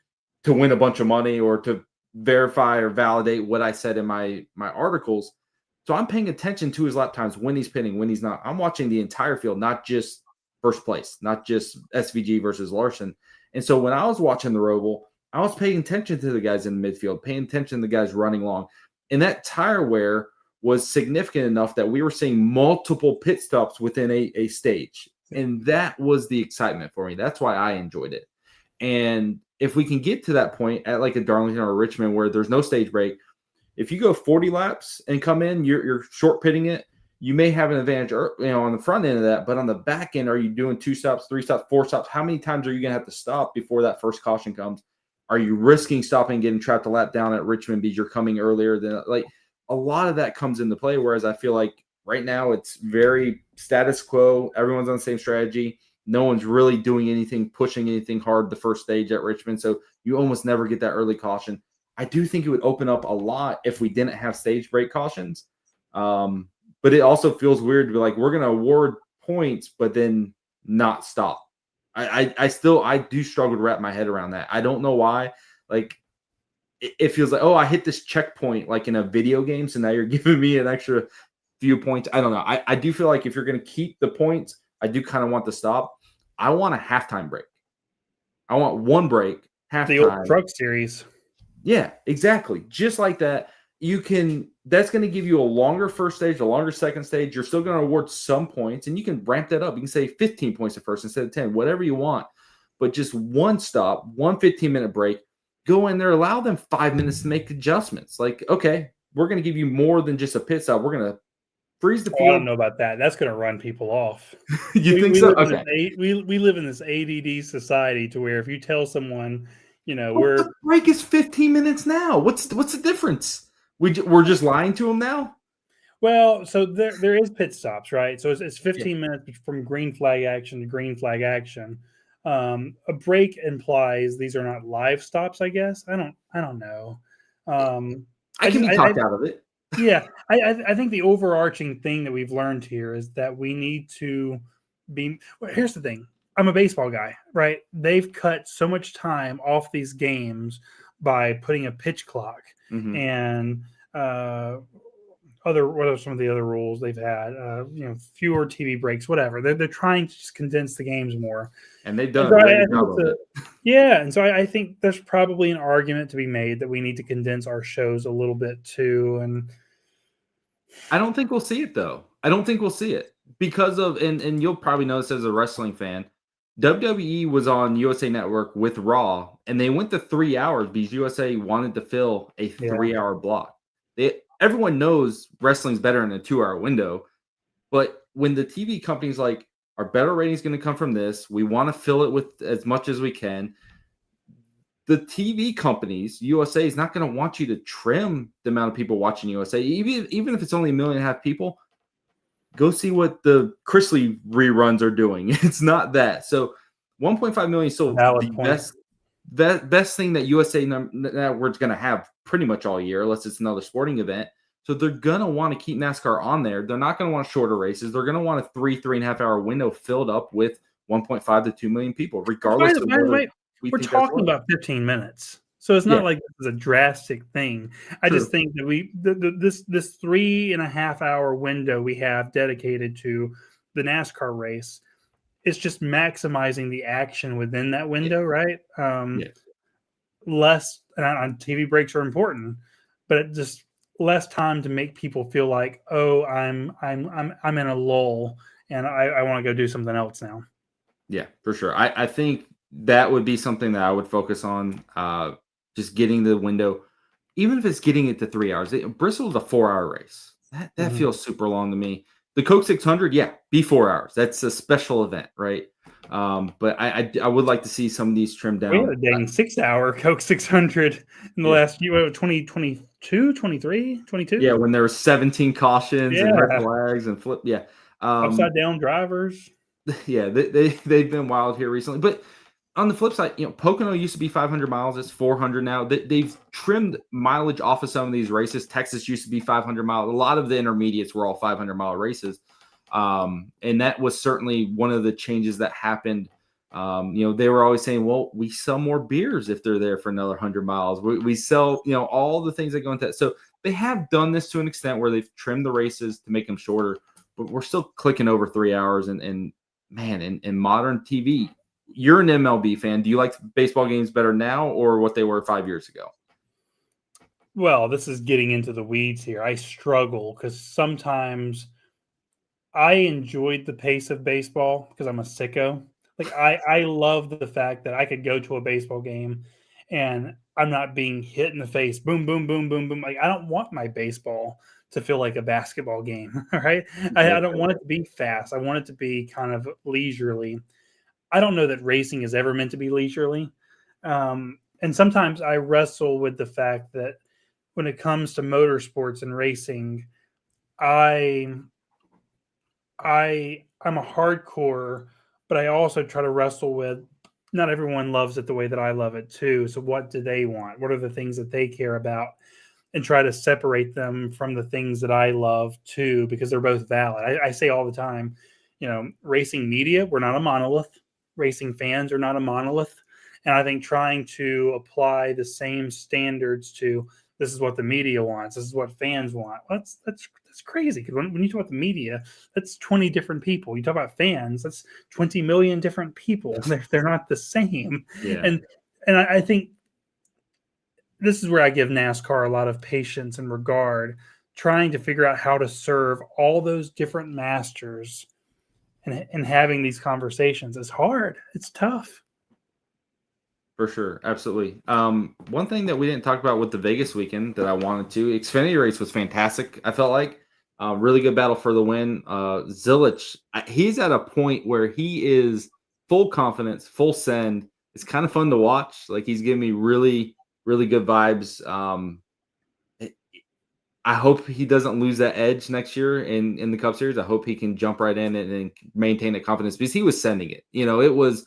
to win a bunch of money or to verify or validate what I said in my articles. So I'm paying attention to his lap times, when he's pinning, when he's not. I'm watching the entire field, not just first place, not just SVG versus Larson. And so when I was watching the Roval, I was paying attention to the guys in the midfield, paying attention to the guys running long. And that tire wear was significant enough that we were seeing multiple pit stops within a stage. And that was the excitement for me. That's why I enjoyed it. And if we can get to that point at like a Darlington or a Richmond where there's no stage break, if you go 40 laps and come in, you're short pitting it, you may have an advantage on the front end of that. But on the back end, are you doing 2 stops, 3 stops, 4 stops? How many times are you going to have to stop before that first caution comes? Are you risking stopping and getting trapped a lap down at Richmond because you're coming earlier than a lot of that comes into play, whereas I feel like right now it's very status quo. Everyone's on the same strategy. No one's really doing anything, pushing anything hard the first stage at Richmond. So you almost never get that early caution. I do think it would open up a lot if we didn't have stage break cautions. But it also feels weird to be like, we're going to award points, but then not stop. I do struggle to wrap my head around that. I don't know why. It feels like, oh, I hit this checkpoint like in a video game, so now you're giving me an extra few points. I don't know. I do feel like if you're going to keep the points, I do kind of want to stop. I want a halftime break. I want one break, halftime. The old truck series. Yeah, exactly. Just like that. That's going to give you a longer first stage, a longer second stage. You're still going to award some points, and you can ramp that up. You can say 15 points at first instead of 10, whatever you want. But just one stop, one 15-minute break. Go in there, allow them 5 minutes to make adjustments. Like, okay, we're going to give you more than just a pit stop. We're going to freeze the field. I don't know about that. That's going to run people off. You think so? Okay. We live in this ADD society to where if you tell someone, the break is 15 minutes now. What's the difference? We're just lying to them now? Well, so there is pit stops, right? So it's 15 minutes from green flag action to green flag action. A break implies these are not live stops, I guess. I don't know. I can be talked out of it. Yeah, I think the overarching thing that we've learned here is that we need to be. Well, here's the thing. I'm a baseball guy, right? They've cut so much time off these games by putting a pitch clock and what are some of the other rules they've had? Fewer TV breaks, whatever. They're trying to just condense the games more, and they've done a job of it. Yeah, and so I think there's probably an argument to be made that we need to condense our shows a little bit too. And I don't think we'll see it though. I don't think we'll see it because of and you'll probably know this as a wrestling fan. WWE was on USA Network with Raw, and they went to 3 hours because USA wanted to fill a 3-hour block. Everyone knows wrestling's better in a 2-hour window, but when the TV company's like, our better ratings going to come from this, we want to fill it with as much as we can. The TV companies, USA, is not going to want you to trim the amount of people watching USA, even if it's only 1.5 million people. Go see what the Chrisley reruns are doing. It's not that. So 1.5 million is still the best thing that USA Network's going to have pretty much all year, unless it's another sporting event. So they're going to want to keep NASCAR on there. They're not going to want shorter races. They're going to want a 3.5 hour window filled up with 1.5 to 2 million people, regardless of whether we're talking about 15 minutes. So it's not Yeah, like this is a drastic thing. I just true. think that this 3.5 hour window we have dedicated to the NASCAR race, it's just maximizing the action within that Yeah, window, right? yeah, Less on TV breaks are important, but it just less time to make people feel like, oh, I'm in a lull and I want to go do something else now. yeah, for sure. I think that would be something that I would focus on. Just getting the window, even if it's getting it to 3 hours. Bristol's a 4 hour race. That Mhm. feels super long to me. The Coke 600, yeah, be 4 hours. That's a special event, right? But I would like to see some of these trimmed We had down. a dang 6 hour Coke 600 in the Yeah, last year, 2022, 23, yeah, 22. when there were 17 cautions and red Yeah. flags and flip, yeah. Um, Upside down drivers. yeah, they've been wild here recently. But on the flip side, Pocono used to be 500 miles. It's 400 now. They've trimmed mileage off of some of these races. Texas used to be 500 miles. A lot of the intermediates were all 500-mile races, and that was certainly one of the changes that happened. They were always saying, "Well, we sell more beers if they're there for another 100 miles. We sell, all the things that go into that." So they have done this to an extent where they've trimmed the races to make them shorter, but we're still clicking over 3 hours, and man, in modern TV, you're an MLB fan. Do you like baseball games better now or what they were 5 years ago? Well, this is getting into the weeds here. I struggle because sometimes I enjoyed the pace of baseball because I'm a sicko. Like I love the fact that I could go to a baseball game and I'm not being hit in the face, boom, boom, boom, boom, boom. Like I don't want my baseball to feel like a basketball game, right? I don't want it to be fast. I want it to be kind of leisurely. I don't know that racing is ever meant to be leisurely. And sometimes I wrestle with the fact that when it comes to motorsports and racing, I I'm a hardcore, but I also try to wrestle with not everyone loves it the way that I love it too. So what do they want? What are the things that they care about? And try to separate them from the things that I love too, because they're both valid. I say all the time, racing media, we're not a monolith. Racing fans are not a monolith. And I think trying to apply the same standards to this is what the media wants, this is what fans want. That's crazy. Because when you talk about the media, that's 20 different people. You talk about fans, that's 20 million different people. They're not the same. Yeah, And I think this is where I give NASCAR a lot of patience and regard, trying to figure out how to serve all those different masters and having these conversations is hard. It's tough. for sure. Absolutely. One thing that we didn't talk about with the Vegas weekend that I wanted to, Xfinity race was fantastic. I felt like really good battle for the win. Zilich, he's at a point where he is full confidence, full send. It's kind of fun to watch. Like he's giving me really, really good vibes. I hope he doesn't lose that edge next year in the Cup Series. I hope he can jump right in and maintain that confidence because he was sending it. It was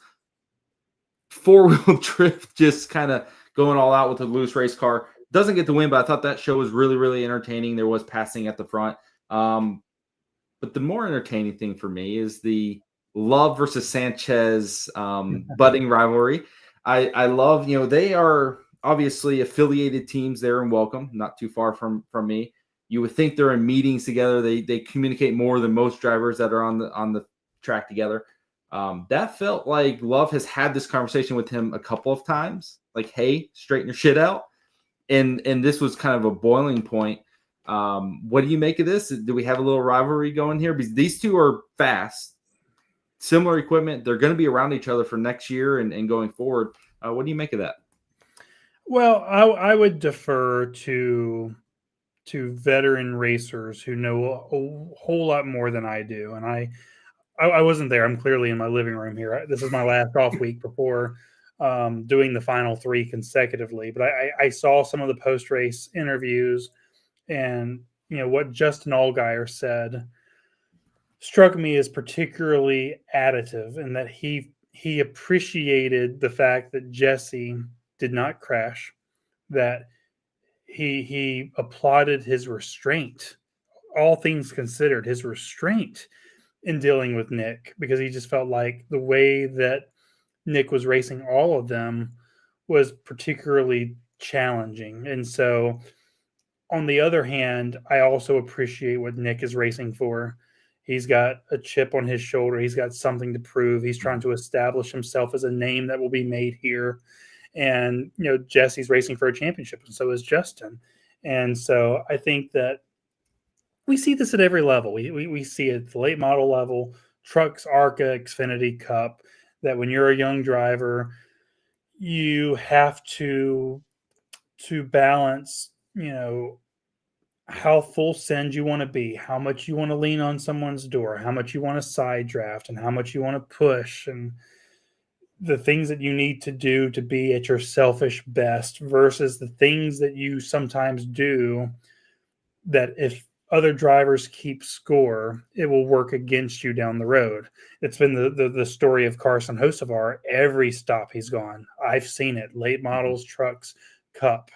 four-wheel drift, just kind of going all out with a loose race car. Doesn't get the win, but I thought that show was really, really entertaining. There was passing at the front. But the more entertaining thing for me is the Love versus Sanchez budding rivalry. I love, they are obviously affiliated teams there in Welcome, not too far from me. You would think they're in meetings together. They communicate more than most drivers that are on the track together. That felt like Love has had this conversation with him a couple of times, like, hey, straighten your shit out. And this was kind of a boiling point. What do you make of this? Do we have a little rivalry going here? Because these two are fast, similar equipment. They're going to be around each other for next year and going forward. What do you make of that? Well, I would defer to veteran racers who know a whole lot more than I do. And I wasn't there. I'm clearly in my living room here. This is my last off week before doing the final three consecutively. But I saw some of the post race interviews, and what Justin Allgaier said struck me as particularly additive, in that he appreciated the fact that Jesse did not crash, that he applauded his restraint, all things considered, his restraint in dealing with Nick, because he just felt like the way that Nick was racing all of them was particularly challenging. And so, on the other hand, I also appreciate what Nick is racing for. He's got a chip on his shoulder. He's got something to prove. He's trying to establish himself as a name that will be made here. And, Jesse's racing for a championship, and so is Justin. And so I think that we see this at every level. We see it at the late model level, trucks, ARCA, Xfinity, Cup, that when you're a young driver, you have to balance, how full send you want to be, how much you want to lean on someone's door, how much you want to side draft, and how much you want to push, and the things that you need to do to be at your selfish best versus the things that you sometimes do that if other drivers keep score, it will work against you down the road. It's been the story of Carson Hocevar. Every stop he's gone, I've seen it. Late models, trucks, Cup.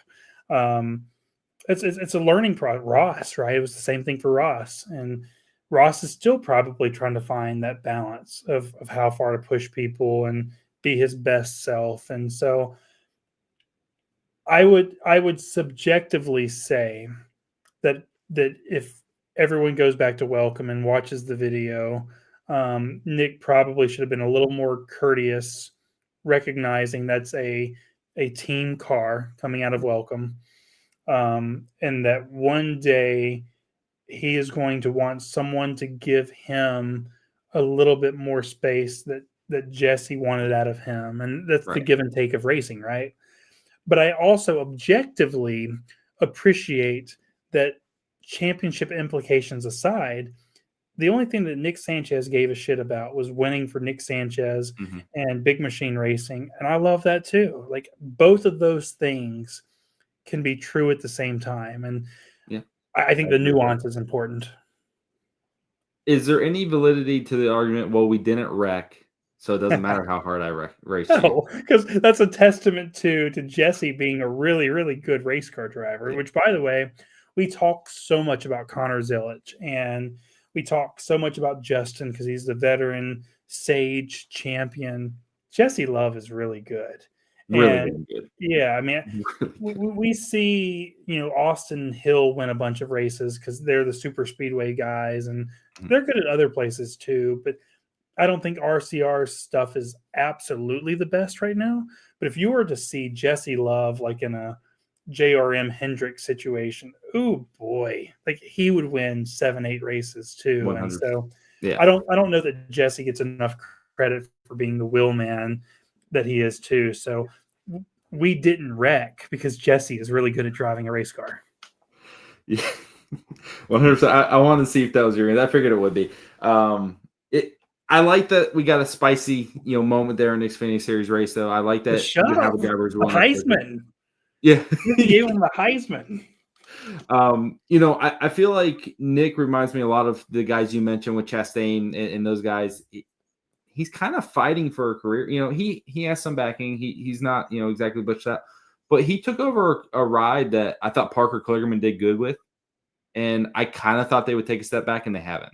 It's a learning process. Ross, right? It was the same thing for Ross, and Ross is still probably trying to find that balance of how far to push people and be his best self. And so, I would subjectively say that if everyone goes back to Welcome and watches the video, Nick probably should have been a little more courteous, recognizing that's a team car coming out of Welcome, and that one day he is going to want someone to give him a little bit more space that Jesse wanted out of him, and that's the give and take of racing, right? But I also objectively appreciate that, championship implications aside, the only thing that Nick Sanchez gave a shit about was winning for Nick Sanchez and Big Machine Racing. And I love that too. Like, both of those things can be true at the same time. And I think the nuance is important. Is there any validity to the argument, well, we didn't wreck, so it doesn't matter how hard I raced you? No, because that's a testament to Jesse being a really, really good race car driver, which, by the way, we talk so much about Connor Zilic, and we talk so much about Justin because he's the veteran sage champion. Jesse Love is really good. Really good. Yeah, I mean, we see, Austin Hill win a bunch of races because they're the super speedway guys, and they're good at other places too. But I don't think RCR's stuff is absolutely the best right now. But if you were to see Jesse Love like in a JRM Hendrick situation, oh boy, like he would win 7-8 races too. 100%. And so I don't know that Jesse gets enough credit for being the wheel man that he is too. So we didn't wreck because Jesse is really good at driving a race car. Yeah, 100%. I wanted to see if that was your. I figured it would be. I like that we got a spicy, moment there in the Xfinity Series race, though. I like that you have a driver's Heisman. Yeah, you gave him the Heisman. I feel like Nick reminds me a lot of the guys you mentioned with Chastain and those guys. He's kind of fighting for a career. He has some backing. He's not, exactly butch that, but he took over a ride that I thought Parker Kligerman did good with, and I kind of thought they would take a step back, and they haven't.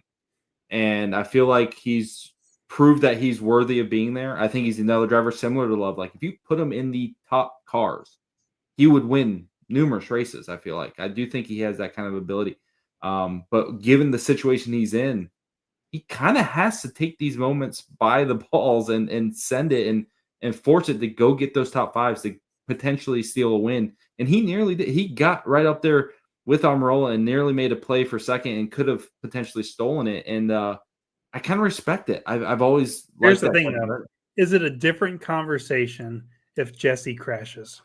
And I feel like he's proved that he's worthy of being there. I think he's another driver similar to Love. Like, if you put him in the top cars, he would win numerous races. I feel like I do think he has that kind of ability. But given the situation he's in, he kind of has to take these moments by the balls and send it and force it to go get those top fives to potentially steal a win. And he nearly did. He got right up there with Almirola and nearly made a play for second and could have potentially stolen it. And I kind of respect it. I've always liked that. Here's the thing, though. Is it a different conversation if Jesse crashes?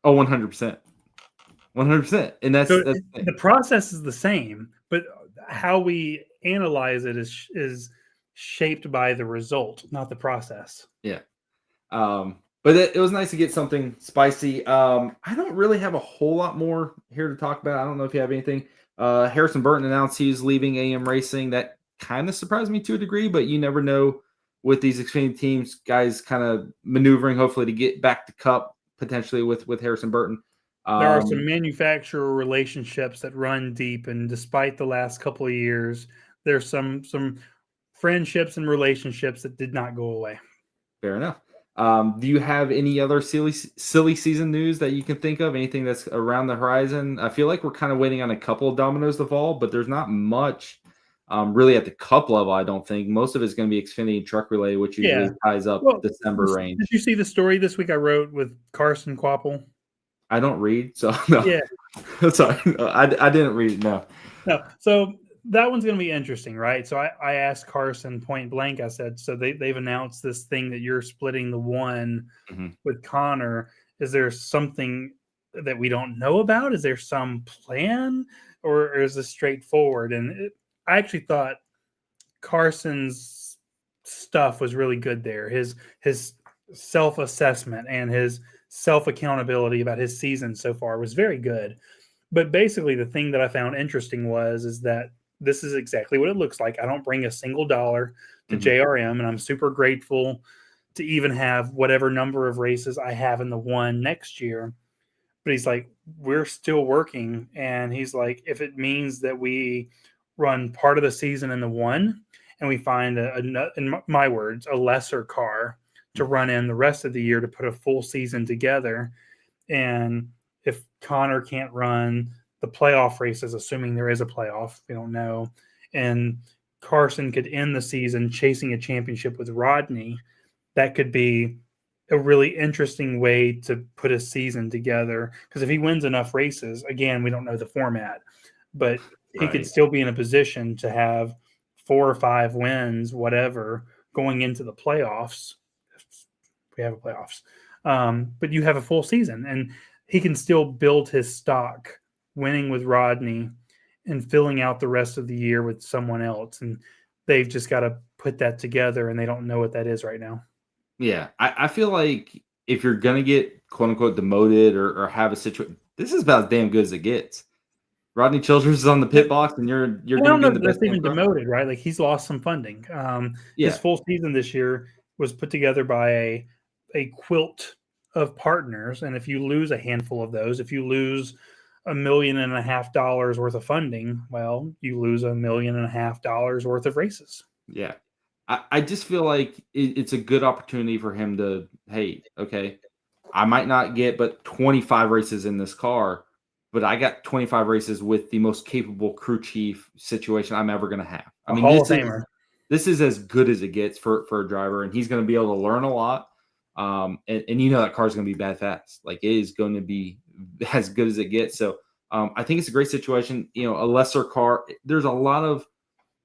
Oh, 100%. 100%. And that's the process is the same, but how we analyze it is shaped by the result, not the process. Yeah. But it was nice to get something spicy. I don't really have a whole lot more here to talk about. I don't know if you have anything. Harrison Burton announced he's leaving AM Racing. That kind of surprised me to a degree, but you never know with these Xfinity teams, guys kind of maneuvering, hopefully, to get back to Cup potentially with Harrison Burton. There are some manufacturer relationships that run deep, and despite the last couple of years, there's some friendships and relationships that did not go away. Fair enough. Do you have any other silly season news that you can think of? Anything that's around the horizon? I feel like we're kind of waiting on a couple of dominoes to fall, but there's not much really at the cup level. I don't think most of it's going to be Xfinity Truck Relay, which Yeah. usually ties up Well, December did range. you see the story this week I wrote with Carson Quapple? I don't read, so no. Yeah. Sorry, no, I didn't read it. No. No. So that one's going to be interesting, right? So I asked Carson point blank. I said, so they've announced this thing that you're splitting the one Mhm. with Connor. Is there something that we don't know about? Is there some plan, or is this straightforward? And I actually thought Carson's stuff was really good there. His self assessment and his self accountability about his season so far was very good. But basically, the thing that I found interesting is that this is exactly what it looks like. I don't bring a single dollar to Mhm. JRM, and I'm super grateful to even have whatever number of races I have in the one next year. But he's like, we're still working, and he's like, if it means that we run part of the season in the one, and we find in my words, a lesser car to run in the rest of the year to put a full season together, and if Connor can't run the playoff races, assuming there is a playoff, we don't know, and Carson could end the season chasing a championship with Rodney, that could be a really interesting way to put a season together. Because if he wins enough races, again, we don't know the format, but he could Right. still be in a position to have 4 or 5 wins, whatever, going into the playoffs. We have a playoffs, but you have a full season, and he can still build his stock, winning with Rodney and filling out the rest of the year with someone else. And they've just got to put that together, and they don't know what that is right now. Yeah, I feel like if you're gonna get quote unquote demoted or have a situation, this is about as damn good as it gets. Rodney Childers is on the pit box, and you're And I gonna don't be know in the if best that's damn even car. demoted, right? Like he's lost some funding. His Yeah, full season this year was put together by a quilt of partners, and if you lose a handful of those, if you lose $1.5 million worth of funding, well, you lose $1.5 million worth of races. yeah. I just feel like it's a good opportunity for him to, hey, okay, I might not get but 25 races in this car, but I got 25 races with the most capable crew chief situation I'm ever gonna have. I A mean, Hall of Famer. this is as good as it gets for a driver, and he's going to be able to learn a lot. And you know that car's going to be bad fast. Like it is going to be as good as it gets. So I think it's a great situation. You know, a lesser car. There's a lot of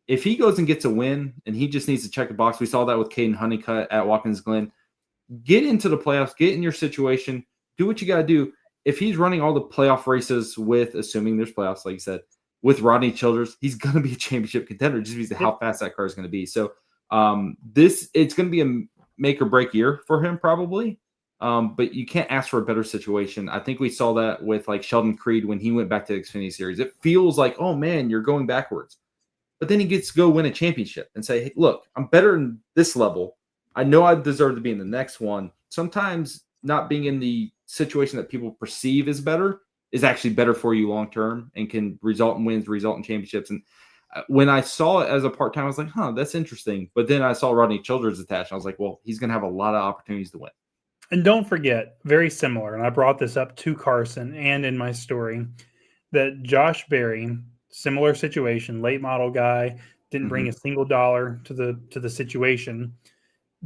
if he goes and gets a win, and he just needs to check the box. We saw that with Caden Honeycutt at Watkins Glen. Get into the playoffs. Get in your situation. Do what you got to do. If he's running all the playoff races with, assuming there's playoffs, like you said, with Rodney Childers, he's going to be a championship contender just because of Yep. how fast that car is going to be. So it's going to be a make or break year for him probably. But you can't ask for a better situation. I think we saw that with like Sheldon Creed when he went back to the Xfinity Series. It feels like, oh man, you're going backwards. But then he gets to go win a championship and say, hey, look, I'm better in this level. I know I deserve to be in the next one. Sometimes not being in the situation that people perceive as better is actually better for you long term and can result in wins, result in championships. And when I saw it as a part time, I was like, huh, that's interesting. But then I saw Rodney Childers attached. And I was like, well, he's going to have a lot of opportunities to win. And don't forget, very similar, and I brought this up to Carson and in my story, that Josh Berry, similar situation, late model guy, didn't bring Mm-hmm. a single dollar to the situation.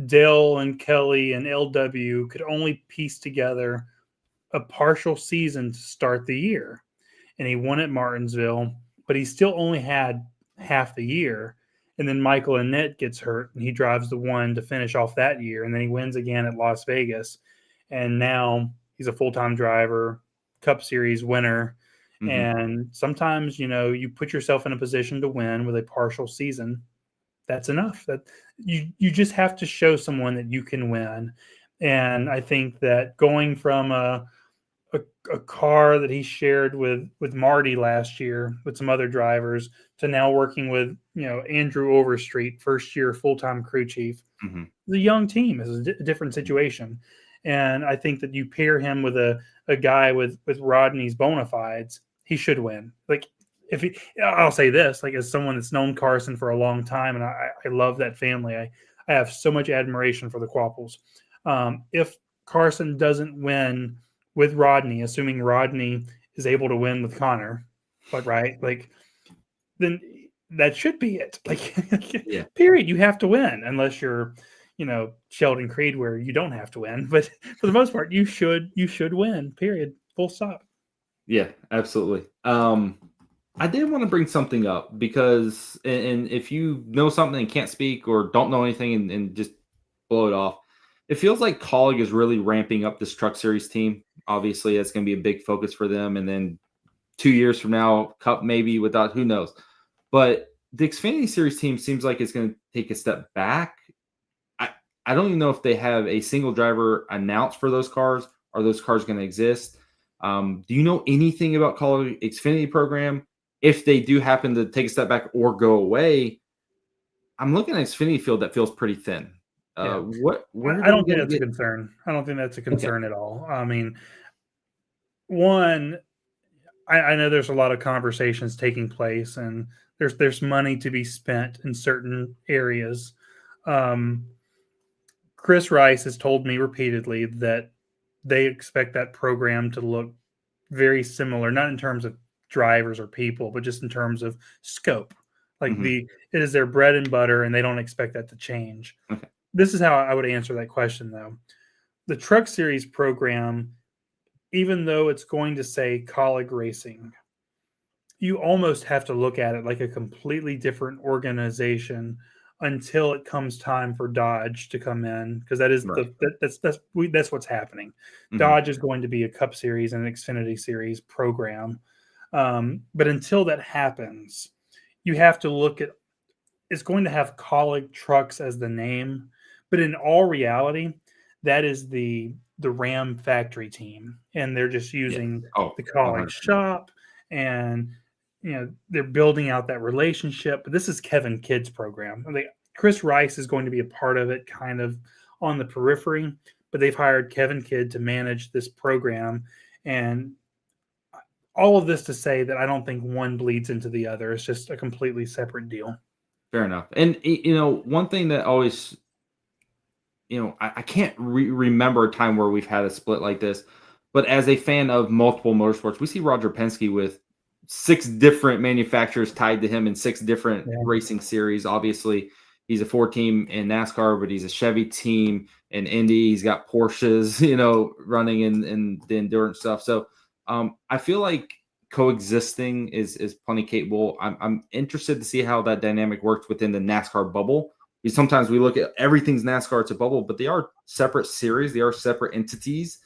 Dale and Kelly and LW could only piece together a partial season to start the year. And he won at Martinsville, but he still only had half the year. And then Michael Annett gets hurt, and he drives the one to finish off that year. And then he wins again at Las Vegas. And now he's a full-time driver, Cup Series winner. Mm-hmm. And sometimes, you put yourself in a position to win with a partial season. That's enough. That you just have to show someone that you can win. And I think that going from a car that he shared with Marty last year with some other drivers to now working with Andrew Overstreet, first year full-time crew chief. Mm-hmm. The young team is a different situation, and I think that you pair him with a guy with Rodney's bona fides, he should win. Like I'll say this, like as someone that's known Carson for a long time, and I love that family. I have so much admiration for the Quapples. If Carson doesn't win with Rodney, assuming Rodney is able to win with Connor, but right, like then that should be it. Like, Yeah. period. You have to win unless you're, Sheldon Creed, where you don't have to win. But for the most part, you should win. Period. Full stop. Yeah, absolutely. I did want to bring something up because, and if you know something and can't speak or don't know anything and just blow it off, it feels like Colleague is really ramping up this Truck Series team. Obviously, that's going to be a big focus for them. And then 2 years from now, Cup maybe without, who knows. But the Xfinity Series team seems like it's going to take a step back. I don't even know if they have a single driver announced for those cars. Are those cars going to exist? Do you know anything about Colleague Xfinity program? If they do happen to take a step back or go away, I'm looking at Xfinity field that feels pretty thin. Yeah. Where are I they don't think going to that's a get? concern. I don't think that's a Okay. concern at all. I mean, one, I know there's a lot of conversations taking place, and there's money to be spent in certain areas. Um, Chris Rice has told me repeatedly that they expect that program to look very similar, not in terms of drivers or people, but just in terms of scope. Like Mhm. it is their bread and butter, and they don't expect that to change. Okay. This is how I would answer that question, though. The Truck Series program, even though it's going to say Colleague Racing, you almost have to look at it like a completely different organization until it comes time for Dodge to come in, because that is Right. that's what's happening. Mhm. Dodge is going to be a Cup Series and an Xfinity Series program, but until that happens, you have to look at it's going to have Colleague Trucks as the name, but in all reality, that is the Ram factory team, and they're just Yeah. using Oh, the Colleague 100%. shop, and they're building out that relationship. But this is Kevin Kidd's program. Chris Rice is going to be a part of it, kind of on the periphery, but they've hired Kevin Kidd to manage this program, and all of this to say that I don't think one bleeds into the other. It's just a completely separate deal. Fair enough. And one thing that always, I can't remember a time where we've had a split like this, but as a fan of multiple motorsports, we see Roger Penske with 6 different manufacturers tied to him in 6 different Yeah. racing series. Obviously, he's a 4 team in NASCAR, but he's a Chevy team in Indy. He's got Porsches, running in the endurance stuff. So I feel like coexisting is plenty capable. I'm interested to see how that dynamic works within the NASCAR bubble. Because sometimes we look at everything's NASCAR, it's a bubble, but they are separate series, they are separate entities.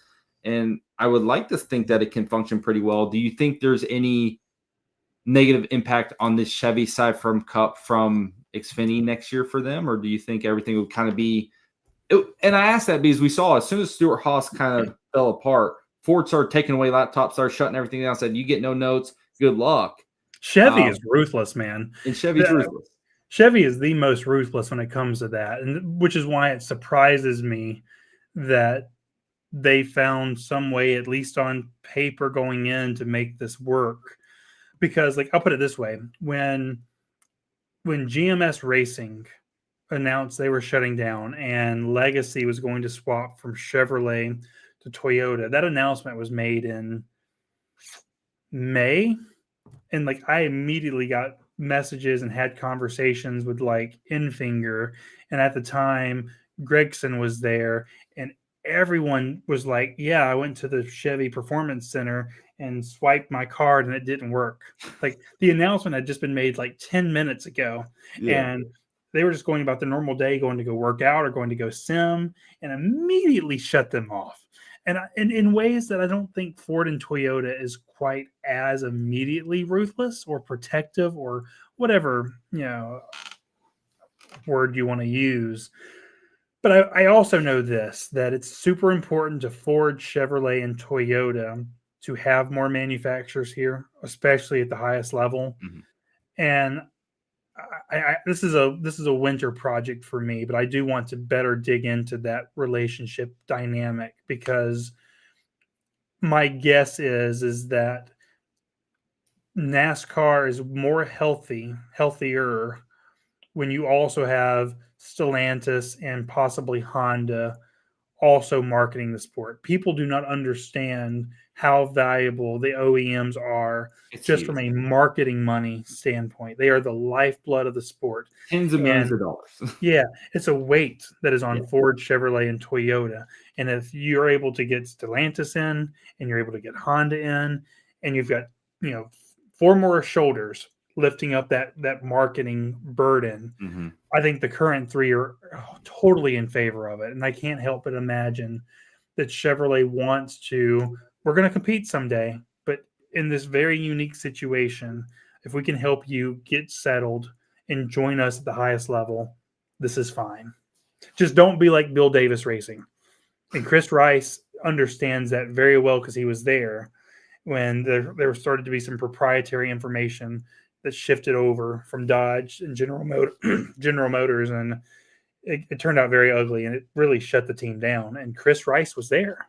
And I would like to think that it can function pretty well. Do you think there's any negative impact on this Chevy side from Cup from Xfinity next year for them? Or do you think everything would kind of be and I asked that because we saw as soon as Stuart Haas kind of fell apart, Ford started taking away laptops, started shutting everything down, said, "You get no notes, good luck." Chevy Um, is ruthless, man. and Chevy's The- ruthless. Chevy is the most ruthless when it comes to that, and which is why it surprises me that they found some way, at least on paper, going in to make this work. Because, like, I'll put it this way: when GMS Racing announced they were shutting down and Legacy was going to swap from Chevrolet to Toyota, that announcement was made in May, and like I immediately got messages and had conversations with like Infinger, and at the time Gregson was there, and everyone was like, "Yeah, I went to the Chevy Performance Center and swiped my card, and it didn't work." Like the announcement had just been made like 10 minutes ago, Yeah. and they were just going about their normal day, going to go work out or going to go sim, and immediately shut them off. And in ways that I don't think Ford and Toyota is quite as immediately ruthless or protective or whatever word you want to use. But I also know this, that it's super important to Ford, Chevrolet, and Toyota to have more manufacturers here, especially at the highest level. Mhm. And this is a winter project for me, but I do want to better dig into that relationship dynamic, because my guess is that NASCAR is more healthier when you also have Stellantis and possibly Honda also marketing the sport. People do not understand how valuable the OEMs are It's just huge. from a marketing money standpoint. They are the lifeblood of the sport. Tens of millions And of dollars. yeah, it's a weight that is Yeah. on Ford, Chevrolet, and Toyota. And if you're able to get Stellantis in, and you're able to get Honda in, and you've got, you know, 4 more shoulders lifting up that marketing burden, Mm-hmm. I think the current 3 are totally in favor of it. And I can't help but imagine that Chevrolet wants to. We're going to compete someday, but in this very unique situation, if we can help you get settled and join us at the highest level, this is fine. Just don't be like Bill Davis Racing. And Chris Rice understands that very well because he was there when there started to be some proprietary information that shifted over from Dodge and General Motors, and it turned out very ugly, and it really shut the team down. And Chris Rice was there,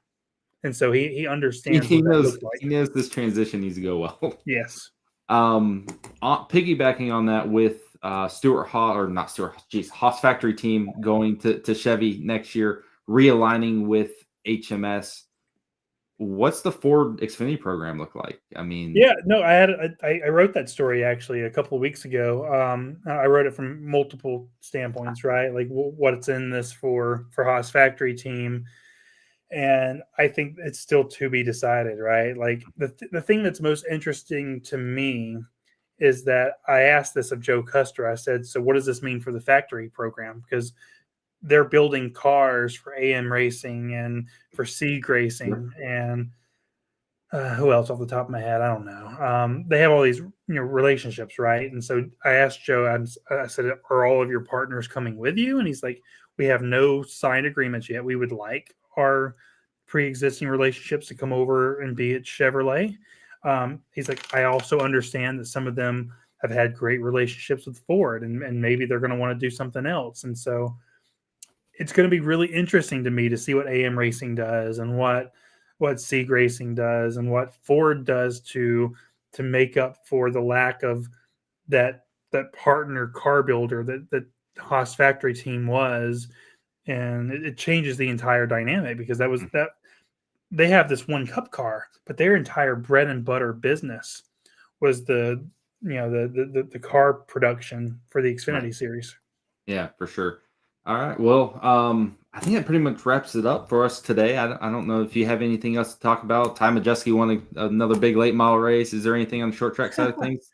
and so he understands He what that knows looked like. this transition needs to go well. Yes. Piggybacking on that with Stuart Haas, or not Stuart, Haas factory team going to Chevy next year, realigning with HMS. What's the Ford Xfinity program look like? I mean, Yeah, no, I wrote that story actually a couple of weeks ago. I wrote it from multiple standpoints, right? Like what's in this for Haas factory team, and I think it's still to be decided, right? Like the thing that's most interesting to me is that I asked this of Joe Custer. I said, so what does this mean for the factory program? Because they're building cars for AM Racing and for Sieg Racing and who else off the top of my head? I don't know. They have all these relationships, right? And so I asked Joe. I said, "Are all of your partners coming with you?" And he's like, "We have no signed agreements yet. We would like our pre-existing relationships to come over and be at Chevrolet." He's like, "I also understand that some of them have had great relationships with Ford, and maybe they're going to want to do something else." And so it's going to be really interesting to me to see what AM Racing does and what Sieg Racing does and what Ford does to make up for the lack of that partner car builder that Haas factory team was, and it changes the entire dynamic because that they have this one cup car, but their entire bread and butter business was the car production for the Xfinity right. series. Yeah, for sure. All right. Well, I think that pretty much wraps it up for us today. I don't know if you have anything else to talk about. Ty Majeski won another big late model race. Is there anything on the short track side of things?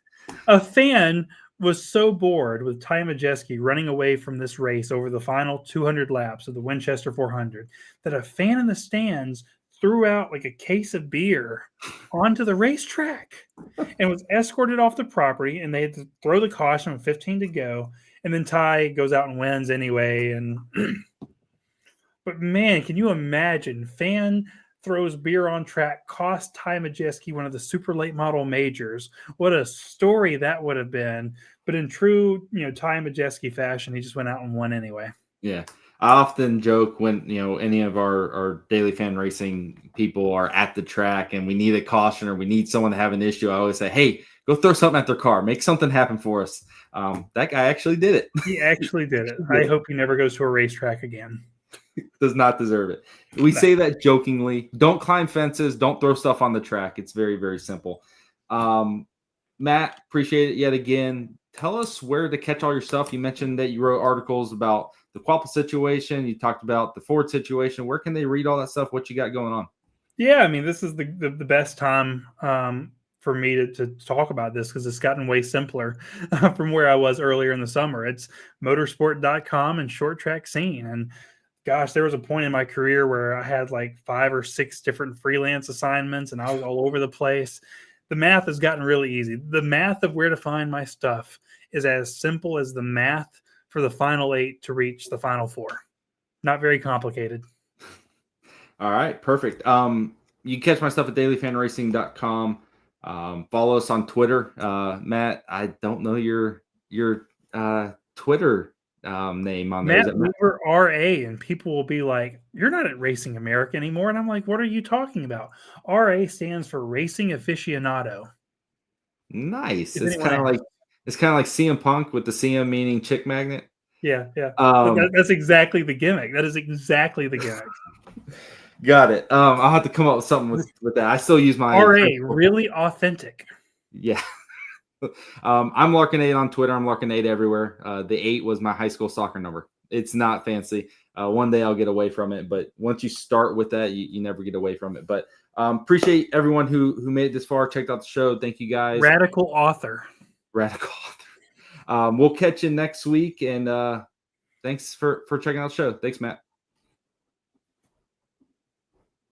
A fan was so bored with Ty Majeski running away from this race over the final 200 laps of the Winchester 400 that a fan in the stands threw out like a case of beer onto the racetrack and was escorted off the property, and they had to throw the caution with 15 to go. And then Ty goes out and wins anyway. And but man, can you imagine? Fan throws beer on track, cost Ty Majeski one of the super late model majors. What a story that would have been. But in true, Ty Majeski fashion, he just went out and won anyway. Yeah. I often joke when, any of our daily fan racing people are at the track and we need a caution or we need someone to have an issue. I always say, hey, go throw something at their car. Make something happen for us. That guy actually did it. He actually did it. I hope he never goes to a racetrack again. Does not deserve it. We say that jokingly. Don't climb fences. Don't throw stuff on the track. It's very, very simple. Matt, appreciate it yet again. Tell us where to catch all your stuff. You mentioned that you wrote articles about the Quapple situation. You talked about the Ford situation. Where can they read all that stuff? What you got going on? Yeah, I mean, this is the best time for me to talk about this because it's gotten way simpler from where I was earlier in the summer. It's motorsport.com and short track scene. And gosh, there was a point in my career where I had like 5 or 6 different freelance assignments and I was all over the place. The math has gotten really easy. The math of where to find my stuff is as simple as the math for the final 8 to reach the final 4. Not very complicated. All right, perfect. You can catch my stuff at dailyfanracing.com. Follow us on Twitter. Matt, I don't know your Twitter name on there. Matt Weaver RA, and people will be like, "You're not at Racing America anymore." And I'm like, "What are you talking about?" RA stands for Racing Aficionado. Nice. It's kind of like CM Punk with the CM meaning chick magnet. Yeah. That's exactly the gimmick. That is exactly the gimmick. Got it. I'll have to come up with something with that. I still use my RA, really authentic. Yeah. I'm Larkin8 on Twitter. I'm Larkin8 everywhere. The 8 was my high school soccer number. It's not fancy. One day I'll get away from it, but once you start with that, you never get away from it. But appreciate everyone who made it this far, checked out the show. Thank you guys. Radical author. We'll catch you next week, and thanks for checking out the show. Thanks, Matt.